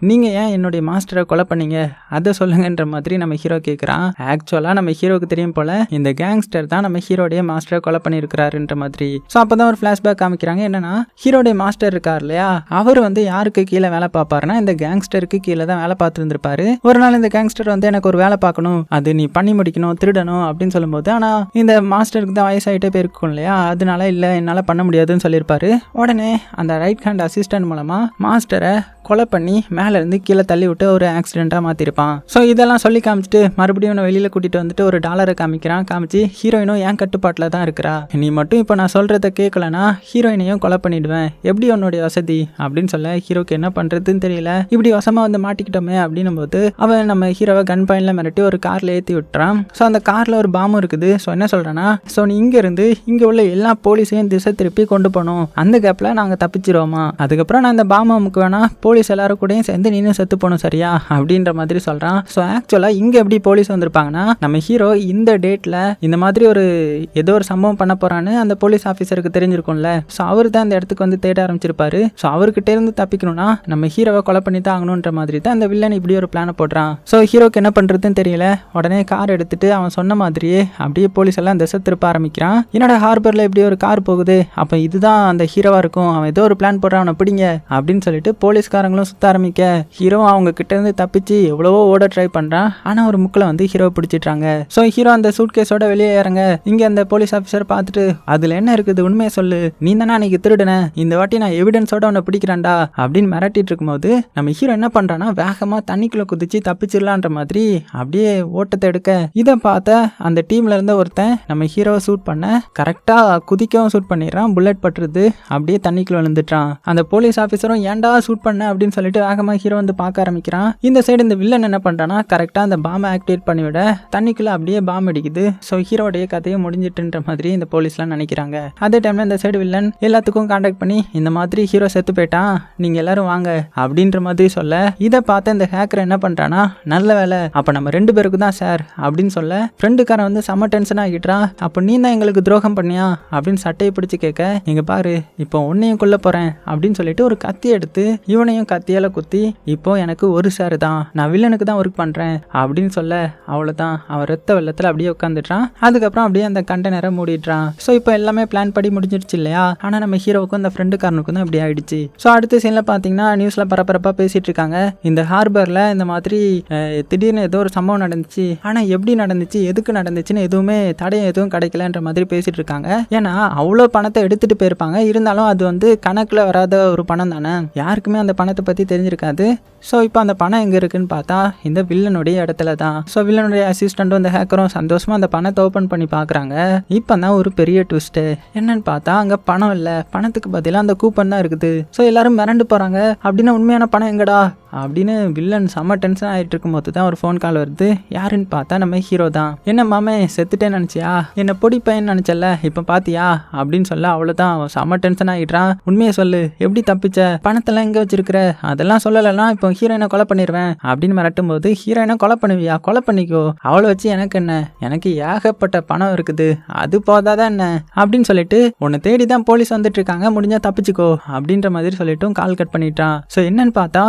நீங்க ஏன் என்னுடைய மாஸ்டரை கொலை பண்ணீங்க அதை சொல்லுங்கன்ற மாதிரி நம்ம ஹீரோ கேட்குறான். ஆக்சுவலா நம்ம ஹீரோக்கு தெரியும் போல இந்த கேங்ஸ்டர் தான் நம்ம ஹீரோடைய மாஸ்டரை கொலை பண்ணியிருக்கிறாருன்ற மாதிரி. ஸோ அப்பதான் ஒரு ஃபிளாஷ்பேக் காமிக்கிறாங்க. என்னன்னா ஹீரோடைய மாஸ்டர் இருக்கார் இல்லையா, அவர் வந்து யாருக்கு கீழே வேலை பார்ப்பாருன்னா இந்த கேங்ஸ்டருக்கு கீழே தான் வேலை பார்த்துருந்துருப்பாரு. ஒரு நாள் இந்த கேங்ஸ்டர் வந்து எனக்கு ஒரு வேலை பார்க்கணும், அது நீ பண்ணி முடிக்கணும், திருடணும் அப்படின்னு சொல்லும்போது, ஆனா இந்த மாஸ்டருக்கு தான் வயசாயிட்டே போயிருக்கும் இல்லையா, அதனால இல்ல என்னால பண்ண முடியாதுன்னு சொல்லியிருப்பாரு. உடனே அந்த ரைட் ஹேண்ட் அசிஸ்டன்ட் மூலமா மாஸ்டரை கொலை பண்ணி மேல இருந்து கீழே தள்ளி விட்டு ஒரு ஆக்சிடென்ட்டா மாத்திருப்பான். ஸோ இதெல்லாம் சொல்லி காமிச்சிட்டு மறுபடியும் வெளியில கூட்டிட்டு வந்துட்டு ஒரு டாலரை காமிக்கிறான். காமிச்சு ஹீரோயினும் என் கட்டுப்பாட்டில் தான் இருக்கிறா, நீ மட்டும் இப்போ நான் சொல்றத கேட்கலனா ஹீரோயினையும் கொலை பண்ணிடுவேன், எப்படி உன்னுடைய வசதி அப்படின்னு சொல்ல ஹீரோக்கு என்ன பண்றதுன்னு தெரியல. இப்படி வசமா வந்து மாட்டிக்கிட்டோமே அப்படின்னும் போது அவன் நம்ம ஹீரோவை கன் பாயிண்ட்ல மிரட்டி ஒரு கார்ல ஏற்றி விட்டுறான். ஸோ அந்த கார்ல ஒரு பாம்பு இருக்குது. ஸோ என்ன சொல்றான்னா, ஸோ நீ இங்க இருந்து இங்க உள்ள எல்லா போலீஸையும் திசை திருப்பி கொண்டு போனோம், அந்த கேப்ல நாங்க தப்பிச்சிருவோமா, அதுக்கப்புறம் நான் இந்த பாம்பு அமுக்கு வேணா போலீஸ் எல்லாரும் கூடயும் சேர்ந்து நீனும் செத்து போகணும் சரியா அப்படின்ற மாதிரி சொல்றான். ஸோ ஆக்சுவலா இங்க எப்படி போலீஸ் வந்திருப்பாங்கன்னா, நம்ம ஹீரோ இந்த டேட்ல இந்த மாதிரி ஒரு ஏதோ ஒரு சம்பவம் பண்ண போறான்னு அந்த போலீஸ் ஆஃபீஸருக்கு தெரிஞ்சிருக்கும்ல, ஸோ அவர் தான் அந்த இடத்துக்கு வந்து தேட ஆரம்பிச்சிருப்பாரு. ஸோ அவர்கிட்ட இருந்து தப்பிக்கணும்னா நம்ம ஹீரோவை கொலை பண்ணி தான் ஆகணுன்ற மாதிரி தான் அந்த வில்லன் இப்படி ஒரு பிளானை போடுறான். ஸோ ஹீரோக்கு என்ன பண்றதுன்னு தெரியல. உடனே கார் எடுத்துட்டு அவன் சொன்ன மாதிரியே அப்படியே போலீஸ் எல்லாம் திசை திருப்ப ஆரம்பிக்கிறான். என்னோட ஹார்பர்ல இப்படி ஒரு கார் போகுது, அப்ப இதுதான் அந்த ஹீரோவா இருக்கும், அவன் ஏதோ ஒரு பிளான் போடுறான், அவனை பிடிங்க அப்படின்னு சொல்லிட்டு போலீஸ்காரங்களும் சுத்த ஆரம்பிக்க ஹீரோ அவங்க கிட்ட இருந்து தப்பிச்சு எவ்வளவோ ஓட ட்ரை பண்றான். ஆனா ஒரு முக்கில் வந்து ஹீரோ பிடிச்சிட்டாங்க. ஸோ ஹீரோ அந்த சூட் கேஸோட வெளியே இறங்க இங்க அந்த போலீஸ் ஆஃபீஸர் பார்த்துட்டு அதுல என்ன இருக்குது உண்மையை சொல்லு, நீ தானே அன்னைக்கு திருடுன, இந்த வாட்டி நான் எவிடன்ஸோட உன்னை பிடிக்கிறேன்டா அப்படின்னு மிரட்டிட்டு இருக்கும்போது நம்ம ஹீரோ என்ன பண்றான்னா வேகமா தண்ணிக்குள்ள குதிச்சு தப்பிச்சிடலான்ற மாதிரி அப்படியே ஓட்டத்தை எடுக்க, இதை பார்த்த அந்த டீம்ல இருந்த ஒருத்தன் நம்ம ஹீரோவை சூட் பண்ண கரெக்டா குதிக்கவும் சூட் பண்ணிடுறான். புல்லட் பட்டுருது, அப்படியே தண்ணிக்குள்ள விழுந்துட்டான். அந்த போலீஸ் ஆஃபீஸரும் ஏன்டா சூட் பண்ண அப்படின்னு சொல்லிட்டு வேகமா ஹீரோ வந்து பார்க்க ஆரம்பிக்கிறான். இந்த சைடு இந்த வில்லன் என்ன பண்றானா கரெக்டா அந்த பாம்பை ஆக்டிவேட் பண்ணிவிட தண்ணிக்குள்ள அப்படியே பாம்பு அடிக்குது. ஸோ ஹீரோடைய கதையும் முடிஞ்சிட்டுன்ற மாதிரி இந்த போலீஸ்லாம் நினைக்கிறாங்க. அதே டைம்ல இந்த சைடு வில்லன் எல்லாத்துக்கும் கான்டாக்ட் பண்ணி இந்த மாதிரி ஹீரோ செத்து போயிட்டான், நீங்க எல்லாரும் வாங்க அப்படின்ற மாதிரி சொல்ல, இதை பார்த்த இந்த ஹேக்கர் என்ன பண்றானா நல்ல வேலை, அப்ப நம்ம 2 பேருக்கு தான் சார் அப்படின்னு சொல்ல ஃப்ரெண்டுக்காரன் வந்து செம்ம டென்ஷன் ஆகிட்டான். அப்ப நீ தான் எங்களுக்கு துரோகம் பண்ணியா அப்படின்னு சட்டையை பிடிச்சு கேட்க, இங்க பாரு இப்போ உன்னையும் கொல்ல போறேன் அப்படின்னு சொல்லிட்டு ஒரு கத்தி எடுத்து இவனையும் கத்தியால குத்தி, இப்போ எனக்கு ஒரு சார் தான், நான் வில்லனுக்கு தான் ஒர்க் பண்றேன் அப்படின்னு சொல்ல அவ்வளவுதான், அவன் ரத்த வெள்ளத்துல அப்படியே உட்காந்துட்டான். அதுக்கப்புறம் அப்படியே அந்த கண்டெய்னரை மூடிடுறான். ஸோ இப்போ எல்லாமே பிளான் படி முடிஞ்சிருச்சு இல்லையா. ஆனா நம்ம ஹீரோவுக்கும் அந்த ஃப்ரெண்டுக்காரனுக்கும் தான் இப்படி ஆயிடுச்சு. ஸோ அடுத்த சீன்ல பாத்தீங்கன்னா நியூஸ்ல பரபரப்பா பேசிட்டு இருக்காங்க. இந்த ஹார்பர்ல இந்த மாதிரி திடீர்னு ஏதோ ஒரு சம்பவம் நடந்துச்சு, ஆனா எப்படி நடந்துச்சு எதுக்கு நடந்துச்சுன்னு எதுவுமே தடயம் எதுவும் கிடைக்கலன்ற மாதிரி பேசிட்டு இருக்காங்க. ஏன்னா அவ்வளோ பணத்தை எடுத்துட்டு போயிருப்பாங்க, இருந்தாலும் அது வந்து கணக்குல வராத ஒரு பணம் தானே, யாருக்குமே அந்த பணத்தை பத்தி தெரிஞ்சிருக்காது. ஸோ இப்போ அந்த பணம் எங்க இருக்குன்னு பார்த்தா இந்த வில்லனுடைய இடத்துல தான். ஸோ வில்லனுடைய அசிஸ்டண்ட்டும் இந்த ஹேக்கரும் சந்தோஷமா அந்த பணத்தை ஓப்பன் பண்ணி பார்க்குறாங்க. இப்போ தான் ஒரு பெரிய ட்விஸ்ட் என்னன்னு பார்த்தா அங்கே பணம் இல்லை, பணத்துக்கு பதிலாக அந்த கூப்பன் தான் இருக்குது. ஸோ எல்லாரும் மிரண்டு போறாங்க. அப்படின்னா உண்மையான பணம் எங்கடா அப்படின்னு வில்லன் செம்ம டென்ஷன் ஆகிட்டு இருக்கும்போது தான் ஒரு ஃபோன் கால் வருது. யாருன்னு பார்த்தா நம்ம ஹீரோ தான். என்ன மாமே செத்துட்டேன்னு நினச்சியா, என்ன பொடி பையன் நினச்சல, இப்போ பார்த்தியா அப்படின்னு சொல்ல அவ்வளோதான் செம்ம டென்ஷன் ஆகிடுறான். உண்மையை சொல்லு, எப்படி தப்பிச்ச, பணத்தெல்லாம் எங்கே வச்சிருக்கிற, அதெல்லாம் சொல்லலைன்னா இப்போ ஹீரோயினை கொலை பண்ணிடுவேன் அப்படின்னு மிரட்டும் போது, ஹீரோயினை கொலை பண்ணுவியா, கொலை பண்ணிக்கோ, அவளை வச்சு எனக்கு என்ன, எனக்கு ஏகப்பட்ட பணம் இருக்குது, அது போதாதான் என்ன அப்படின்னு சொல்லிட்டு உன்னை தேடி தான் போலீஸ் வந்துட்டு இருக்காங்க, முடிஞ்சா தப்பிச்சுக்கோ அப்படின்ற மாதிரி சொல்லிட்டும் கால் கட் பண்ணிட்டான். ஸோ என்னன்னு பார்த்தா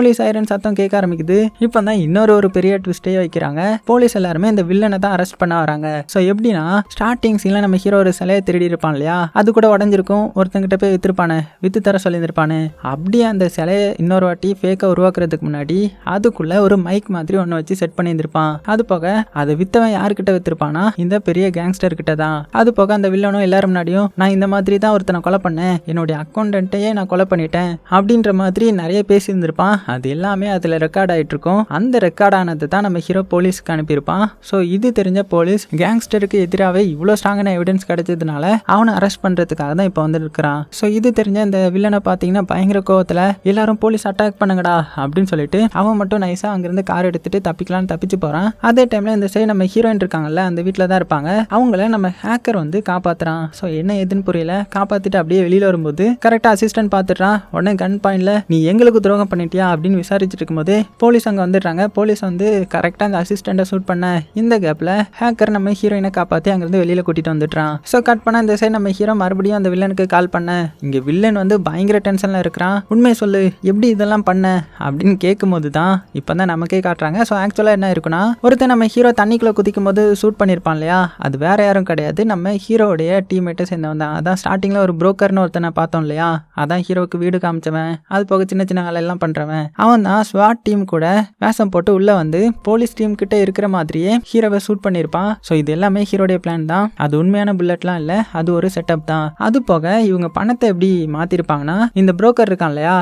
போலீஸ் சைரன் சத்தம் கேட்க ஆரம்பிக்குது. இப்போ தான் இன்னொரு பெரிய ட்விஸ்டே வைக்கிறாங்க. போலீஸ் எல்லாருமே இந்த வில்லனை தான் அரெஸ்ட் பண்ண வராங்க. ஸோ எப்படின்னா ஸ்டார்டிங் சீன்ல நம்ம ஹீரோ ஒரு சிலையை திருடி இருப்பான் இல்லையா, அது கூட உடஞ்சிருக்கும். ஒருத்தங்கிட்ட போய் வித்துருப்பானு, வித்து தர சொல்லியிருப்பானு. அப்படியே அந்த சிலையை இன்னொரு வாட்டி ஃபேக்கை உருவாக்குறதுக்கு முன்னாடி அதுக்குள்ள ஒரு மைக் மாதிரி ஒன்று வச்சு செட் பண்ணியிருந்திருப்பான். அது போக அதை வித்தவன் யாருக்கிட்ட வித்துருப்பானா, இந்த பெரிய கேங்ஸ்டர் கிட்ட தான். அது போக அந்த வில்லனும் எல்லாரும் முன்னாடியும் நான் இந்த மாதிரி தான் ஒருத்தனை கொலை பண்ணேன், என்னுடைய அக்கௌண்டன்ட்டையே நான் கொலை பண்ணிட்டேன் அப்படின்ற மாதிரி நிறைய பேசியிருந்திருப்பான். அது எல்லாமே அதில் ரெக்கார்ட் ஆகிட்டு இருக்கும். அந்த ரெக்கார்ட் ஆனது தான் நம்ம ஹீரோ போலீஸ்க்கு அனுப்பியிருப்பான். ஸோ இது தெரிஞ்ச போலீஸ் கேங்ஸ்டருக்கு எதிராகவே இவ்வளோ ஸ்ட்ராங்கான எவிடன்ஸ் கிடைச்சதுனால அவனை அரெஸ்ட் பண்ணுறதுக்காக தான் இப்போ வந்துருக்கிறான். ஸோ இது தெரிஞ்ச இந்த வில்லனை பார்த்தீங்கன்னா பயங்கர கோவத்தில் எல்லாரும் போலீஸ் அட்டாக் பண்ணுங்கடா அப்படின்னு சொல்லிட்டு அவன் மட்டும் நைஸாக அங்கேருந்து கார் எடுத்துட்டு தப்பிக்கலான்னு தப்பிச்சு போகிறான். அதே டைமில் இந்த சைடு நம்ம ஹீரோயின் இருக்காங்கல்ல, அந்த வீட்டில் தான் இருப்பாங்க. அவங்கள நம்ம ஹேக்கர் வந்து காப்பாற்றுறான். ஸோ என்ன எதுன்னு புரியல, காப்பாற்றிட்டு அப்படியே வெளியில் வரும்போது கரெக்டாக அசிஸ்டன்ட் பார்த்துட்றான். உடனே கன் பாயிண்ட்ல நீ எங்களுக்கு துரோகம் பண்ணிட்டியா அப்படின்னு விசாரிச்சுட்டு இருக்கும்போது போலீஸ் அங்கே வந்துடுறாங்க. போலீஸ் வந்து கரெக்டாக அந்த அசிஸ்டண்ட்டை ஷூட் பண்ண இந்த கேப்பில் ஹேக்கர் நம்ம ஹீரோயினை காப்பாற்றி அங்கேருந்து வெளியில் கூட்டிட்டு வந்துடுறான். ஸோ கட் பண்ண இந்த சைடு நம்ம ஹீரோ மறுபடியும் அந்த வில்லனுக்கு கால் பண்ண, இங்கே வில்லன் வந்து பயங்கர டென்ஷனில் இருக்கிறான். உண்மையை சொல்லு, எப்படி இதெல்லாம் பண்ண அப்படின்னு கேட்கும்போது தான் இப்போ தான் நமக்கே காட்டுறாங்க. ஸோ ஆக்சுவலாக என்ன இருக்குன்னா, ஒருத்தர் நம்ம ஹீரோ தண்ணிக்குள்ளே குதிக்கும் போது ஷூட் பண்ணியிருப்பான் இல்லையா, அது வேற யாரும் கிடையாது, நம்ம ஹீரோடைய டீம்மேட்டை சேர்ந்தவன் தான். அதான் ஸ்டார்டிங்கில் ஒரு புரோக்கர்னு ஒருத்தனை பார்த்தோம் இல்லையா, அதான் ஹீரோவுக்கு வீடு காமிச்சவன், அது போக சின்ன சின்ன வேலையெல்லாம் பண்ணுறவன். அவன் தான் ஸ்வாட் டீம் கூட வேஷம் போட்டு உள்ளே வந்து போலீஸ் டீம் கிட்ட இருக்கிற மாதிரியே ஹீரோவை ஷூட் பண்ணியிருப்பான். ஸோ இது எல்லாமே ஹீரோடைய பிளான் தான். அது உண்மையான புல்லட்லாம் இல்லை, அது ஒரு செட்டப் தான். அது போக இவங்க பணத்தை எப்படி மாற்றிருப்பாங்கன்னா, இந்த புரோக்கர் இருக்கான் இல்லையா,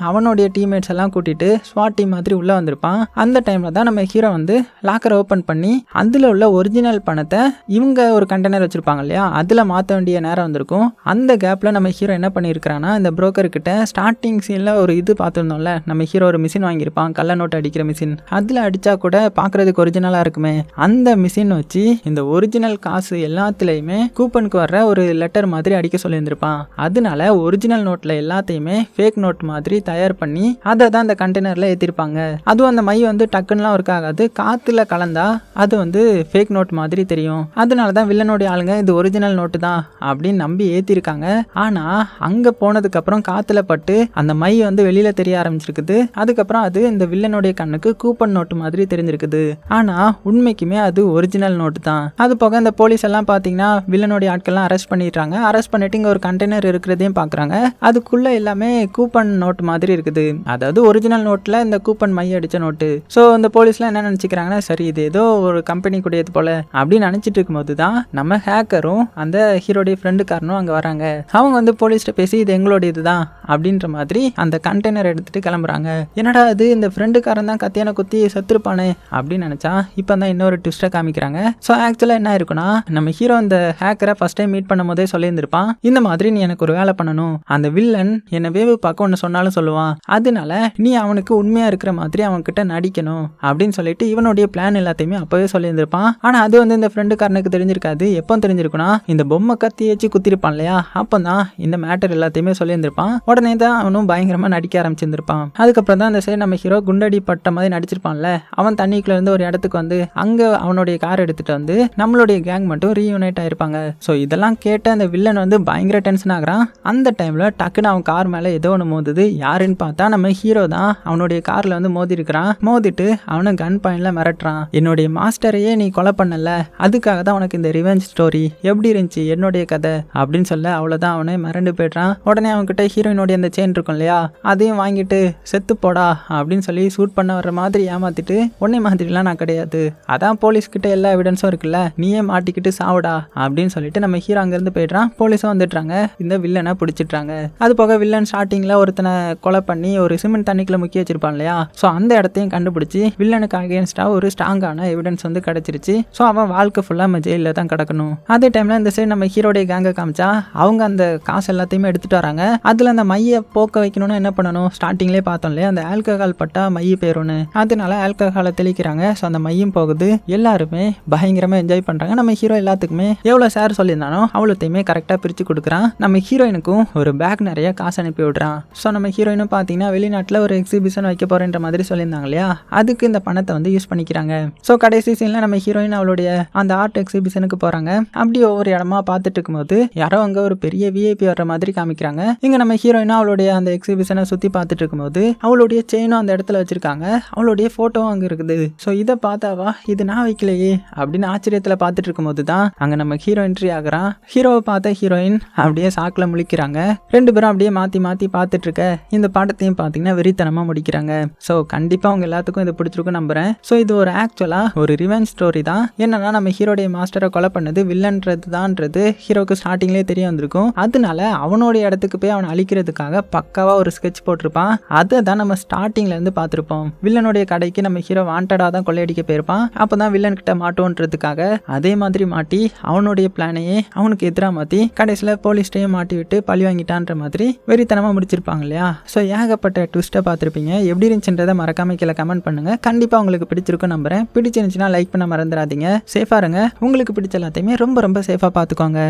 அவனுடைய டீம்மேட்ஸ் எல்லாம் கூட்டிட்டு ஸ்வாட் டீம் மாதிரி உள்ளே வந்திருப்பான். அந்த டைமில் தான் நம்ம ஹீரோ வந்து லாக்கரை ஓப்பன் பண்ணி அதில் உள்ள ஒரிஜினல் பணத்தை இவங்க ஒரு கண்டெய்னர் வச்சிருப்பாங்க இல்லையா, அதில் மாற்ற வேண்டிய நேரம் வந்திருக்கும். அந்த கேப்பில் நம்ம ஹீரோ என்ன பண்ணியிருக்கிறான்னா, இந்த புரோக்கர் கிட்ட ஸ்டார்டிங் சீனில் ஒரு இது பார்த்துருந்தோம்ல, நம்ம ஹீரோ ஒரு மிஷின் வாங்கியிருப்பான், கள்ள நோட்டு அடிக்கிற மிஷின். அதில் அடித்தா கூட பார்க்குறதுக்கு ஒரிஜினலாக இருக்குமே, அந்த மிஷின் வச்சு இந்த ஒரிஜினல் காசு எல்லாத்துலேயுமே கூப்பனுக்கு வர்ற ஒரு லெட்டர் மாதிரி அடிக்க சொல்லியிருந்திருப்பான். அதனால ஒரிஜினல் நோட்டில் எல்லாத்தையுமே ஃபேக் நோட் மாதிரி தயார் பண்ணி அதை தான் அந்த கண்டெய்னரில் ஏற்றிருப்பாங்க. அதுவும் அந்த மை வந்து டக்குன்னுலாம் ஒர்க் ஆகாது, காற்றுல கலந்தா அது வந்து ஃபேக் நோட் மாதிரி தெரியும். அதனால தான் வில்லனுடைய ஆளுங்க இது ஒரிஜினல் நோட்டு தான் அப்படின்னு நம்பி ஏற்றிருக்காங்க. ஆனால் அங்கே போனதுக்கப்புறம் காற்றுல பட்டு அந்த மை வந்து வெளியில் தெரிய ஆரம்பிச்சிருக்குது. அதுக்கப்புறம் அது இந்த வில்லனுடைய கண்ணுக்கு கூப்பன் நோட்டு மாதிரி தெரிஞ்சிருக்குது. ஆனால் உண்மைக்குமே அது ஒரிஜினல் நோட்டு தான். அது போக இந்த போலீஸ் எல்லாம் பார்த்தீங்கன்னா வில்லனுடைய ஆட்கள்லாம் அரெஸ்ட் பண்ணிடுறாங்க. அரெஸ்ட் பண்ணிட்டு இங்கே ஒரு கண்டெய்னர் இருக்கிறதையும் பார்க்குறாங்க. அதுக்குள்ள எல்லாமே கூப்பன் நோட் மாதிரி இருக்குது, அதாவது ஒரிஜினல் நோட்டில் இந்த கூப்பன் மை அடித்த நோட்டு. ஸோ இந்த போலீஸ்லாம் என்ன நினச்சிக்கிறாங்கன்னா, சரி இது ஏதோ ஒரு கம்பெனி கூடியது போல அப்படின்னு நினச்சிட்டு இருக்கும்போது தான் நம்ம ஹேக்கரும் அந்த ஹீரோடைய ஃப்ரெண்டுக்காரனும் அங்கே வராங்க. அவங்க வந்து போலீஸ்கிட்ட பேசி இது எங்களுடையது தான் அப்படின்ற மாதிரி அந்த கண்டெய்னர் எடுத்துட்டு கிளம்புறாங்க. என்னடா இது, இந்த ஃப்ரெண்டுக்காரன் தான் கத்தியான குத்தி செத்துருப்பானே அப்படின்னு நினச்சா இப்போ தான் இன்னொரு ட்விஸ்ட்டை காமிக்கிறாங்க. ஸோ ஆக்சுவலாக என்ன இருக்குன்னா, நம்ம ஹீரோ அந்த ஹேக்கரை ஃபர்ஸ்ட் டைம் மீட் பண்ணும் போதே சொல்லியிருந்திருப்பான், இந்த மாதிரி நீ எனக்கு ஒரு வேலை பண்ணணும், அந்த வில்லன் என்னை வேவு பார்க்க ஒன்று சொன்னாலும் சொல்லுவான், அதனால நீ அவனுக்கு உண்மையா இருக்கிற மாதிரி அவன்கிட்ட நடிக்கணும் அப்படின்னு சொல்லிட்டு இவனுடைய பிளான் எல்லாத்தையுமே அப்பவே சொல்லியிருந்திருப்பான். ஆனால் அது வந்து இந்த ஃப்ரெண்டுக்காரனுக்கு தெரிஞ்சிருக்காது. எப்போ தெரிஞ்சிருக்குன்னா, இந்த பொம்மை கத்தி வச்சு குத்திருப்பான் இல்லையா, அப்போ தான் இந்த மேட்டர் எல்லாத்தையுமே சொல்லியிருந்திருப்பான். உடனே தான் அவனும் பயங்கரமா நடிக்க ஆரம்பிச்சிருந்திருப்பான். அதுக்கப்புறம் தான் அந்த சைடு நம்ம ஹீரோ குண்டடி பட்ட மாதிரி நடிச்சிருப்பான்ல, அவன் தண்ணிக்குள்ள இருந்து ஒரு இடத்துக்கு வந்து அங்க அவனுடைய கார் எடுத்துட்டு வந்து நம்மளுடைய கேங் மட்டும் ரீயூனைட் ஆயிருப்பாங்க. ஸோ இதெல்லாம் கேட்ட அந்த வில்லன் வந்து பயங்கர டென்ஷன் ஆகுறான். அந்த டைம்ல டக்குன்னு அவன் கார் மேல ஏதோ ஒன்று மோதுது. யாருன்னு பார்த்தா நம்ம ஹீரோ தான் அவனுடைய கார்ல வந்து மோதி இருக்கிறான். மோதிட்டு அவனை கன் பாயிண்ட்ல மிரட்டுறான், என்னுடைய மாஸ்டரையே நீ கொலை பண்ணல, அதுக்காக தான் உனக்கு இந்த ரிவெஞ்ச் ஸ்டோரி, எப்படி இருந்துச்சு என்னுடைய கதை அப்படின்னு சொல்ல, அவ்வளோதான் அவனே மிரண்டு போய்ட்றான். உடனே அவன்கிட்ட ஹீரோயினுடைய அந்த செயின் இருக்கும் இல்லையா, அதையும் வாங்கிட்டு செத்து போடா அப்படின்னு சொல்லி ஷூட் பண்ண வர்ற மாதிரி ஏமாத்திட்டு, உன்னை மாதிரிலாம் நான் கிடையாது, அதான் போலீஸ் கிட்ட எல்லா எவிடன்ஸும் இருக்குல்ல, நீயே மாட்டிக்கிட்டு சாவுடா அப்படின்னு சொல்லிட்டு நம்ம ஹீரோ அங்கேருந்து போய்ட்றான். போலீஸும் வந்துடுறாங்க, இந்த வில்லனை பிடிச்சிட்றாங்க. அது போக வில்லன் ஸ்டார்டிங்கில் ஒருத்தனை கொலை பண்ணி ஒரு சிமெண்ட் தண்ணிக்குள்ள முக்கி வச்சிருப்பான் இல்லையா, ஸோ அந்த இடத்தையும் கண்டுபிடிச்சி வில்லனுக்கு அகேன்ஸ்டாக ஒரு ஸ்ட்ராங்கான எவிடன்ஸ் வந்து கிடைச்சிருச்சு. ஸோ அவன் வாழ்க்கை ஃபுல்லாக நம்ம ஜெயிலில் தான் கிடக்கணும். அதே டைமில் இந்த சைடு நம்ம ஹீரோடைய கேங்கை காமிச்சா அவங்க அந்த காசு எல்லாத்தையுமே எடுத்துட்டு வராங்க. அதில் அந்த மையை போக்க வைக்கணும்னு என்ன பண்ணணும், ஸ்டார்டிங்லேயே பார்த்தோம் இல்லையா, அந்த ஆல்கஹால் பட்டா மைய போயிடும்னு, அதனால ஆல்கஹாலை தெளிக்கிறாங்க. ஸோ அந்த மையும் போகுது. எல்லாருமே பயங்கரமாக என்ஜாய் பண்ணுறாங்க. நம்ம ஹீரோ எல்லாத்துக்குமே எவ்வளோ ஷேர் சொல்லியிருந்தானோ அவ்வளோத்தையுமே கரெக்டாக பிரித்து கொடுக்குறான். நம்ம ஹீரோயினுக்கும் ஒரு பேக் நிறைய காசு அனுப்பி விடுறான். ஸோ நம்ம ஹீரோயினும் பார்த்தீங்கன்னா வெளிநாட்டில் ஒரு எக்ஸிபிஷன் வைக்க போகிறேன்ற மாதிரி சொல்லியிருந்தாங்க இல்லையா, அதுக்கு இந்த பணத்தை வந்து யூஸ் பண்ணிக்கிறாங்க. ஸோ கடைசி சீனில் நம்ம ஹீரோயின் அவளுடைய அந்த ஆர்ட் எக்ஸிபிஷனுக்கு போகிறாங்க. அப்படி ஒவ்வொரு இடமா பார்த்துட்டு இருக்கும்போது யாரோ அங்கே ஒரு பெரிய விஐபி வர்ற மாதிரி காமிக்கிறாங்க. இங்கே நம்ம ஹீரோயினும் அவளுடைய அந்த எக்ஸிபிஷனை சுற்றி பார்த்துட்டு இருக்கும்போது பார்க்கும்போது அவளுடைய செயினும் அந்த இடத்துல வச்சிருக்காங்க, அவளுடைய போட்டோவும் அங்கே இருக்குது. ஸோ இதை பார்த்தாவா இது நான் வைக்கலையே அப்படின்னு ஆச்சரியத்தில் பார்த்துட்டு இருக்கும்போது தான் அங்கே நம்ம ஹீரோ என்ட்ரி ஆகுறான். ஹீரோவை பார்த்த ஹீரோயின் அப்படியே சாக்கில் முழிக்கிறாங்க. ரெண்டு பேரும் அப்படியே மாற்றி மாற்றி பார்த்துட்டு இருக்க இந்த படத்தையும் பார்த்தீங்கன்னா வெறித்தனமாக முடிக்கிறாங்க. ஸோ கண்டிப்பாக அவங்க எல்லாத்துக்கும் இது பிடிச்சிருக்கும் நம்புறேன். ஸோ இது ஒரு ஆக்சுவலாக ஒரு ரிவெஞ்ச் ஸ்டோரி தான். என்னன்னா நம்ம ஹீரோடைய மாஸ்டரை கொலை பண்ணது வில்லன்றது தான்ன்றது ஹீரோக்கு ஸ்டார்டிங்லேயே தெரிய வந்திருக்கும். அதனால அவனுடைய இடத்துக்கு போய் அவனை அழிக்கிறதுக்காக பக்காவா ஒரு ஸ்கெட்ச் போட்டிருப்பான். அதை தான் நம்ம ஸ்டார்டிங்ல இருந்து பார்த்துருப்போம். வில்லனுடைய கடைக்கு நம்ம ஹீரோ வாண்டடா தான் கொள்ளையடிக்க போயிருப்பான். அப்பதான் வில்லன் கிட்ட மாட்டோன்றதுக்காக அதே மாதிரி மாட்டி அவனுடைய பிளானையே அவனுக்கு எதிராக மாற்றி கடைசியில் போலீஸ்டையும் மாட்டி விட்டு பழி வாங்கிட்டான்ற மாதிரி வெறித்தனமாக முடிச்சிருப்பாங்க இல்லையா. ஸோ ஏகப்பட்ட ட்விஸ்ட்டை பார்த்துருப்பீங்க. எப்படி இருந்துச்சுன்றதை மறக்காம கீழே கமெண்ட் பண்ணுங்க. கண்டிப்பாக உங்களுக்கு பிடிச்சிருக்கும் நம்புறேன். பிடிச்சிருந்துச்சுன்னா லைக் பண்ண மறந்துடாதீங்க. சேஃபாக இருங்க. உங்களுக்கு பிடிச்ச எல்லாத்தையுமே ரொம்ப ரொம்ப சேஃபாக பார்த்துக்கோங்க.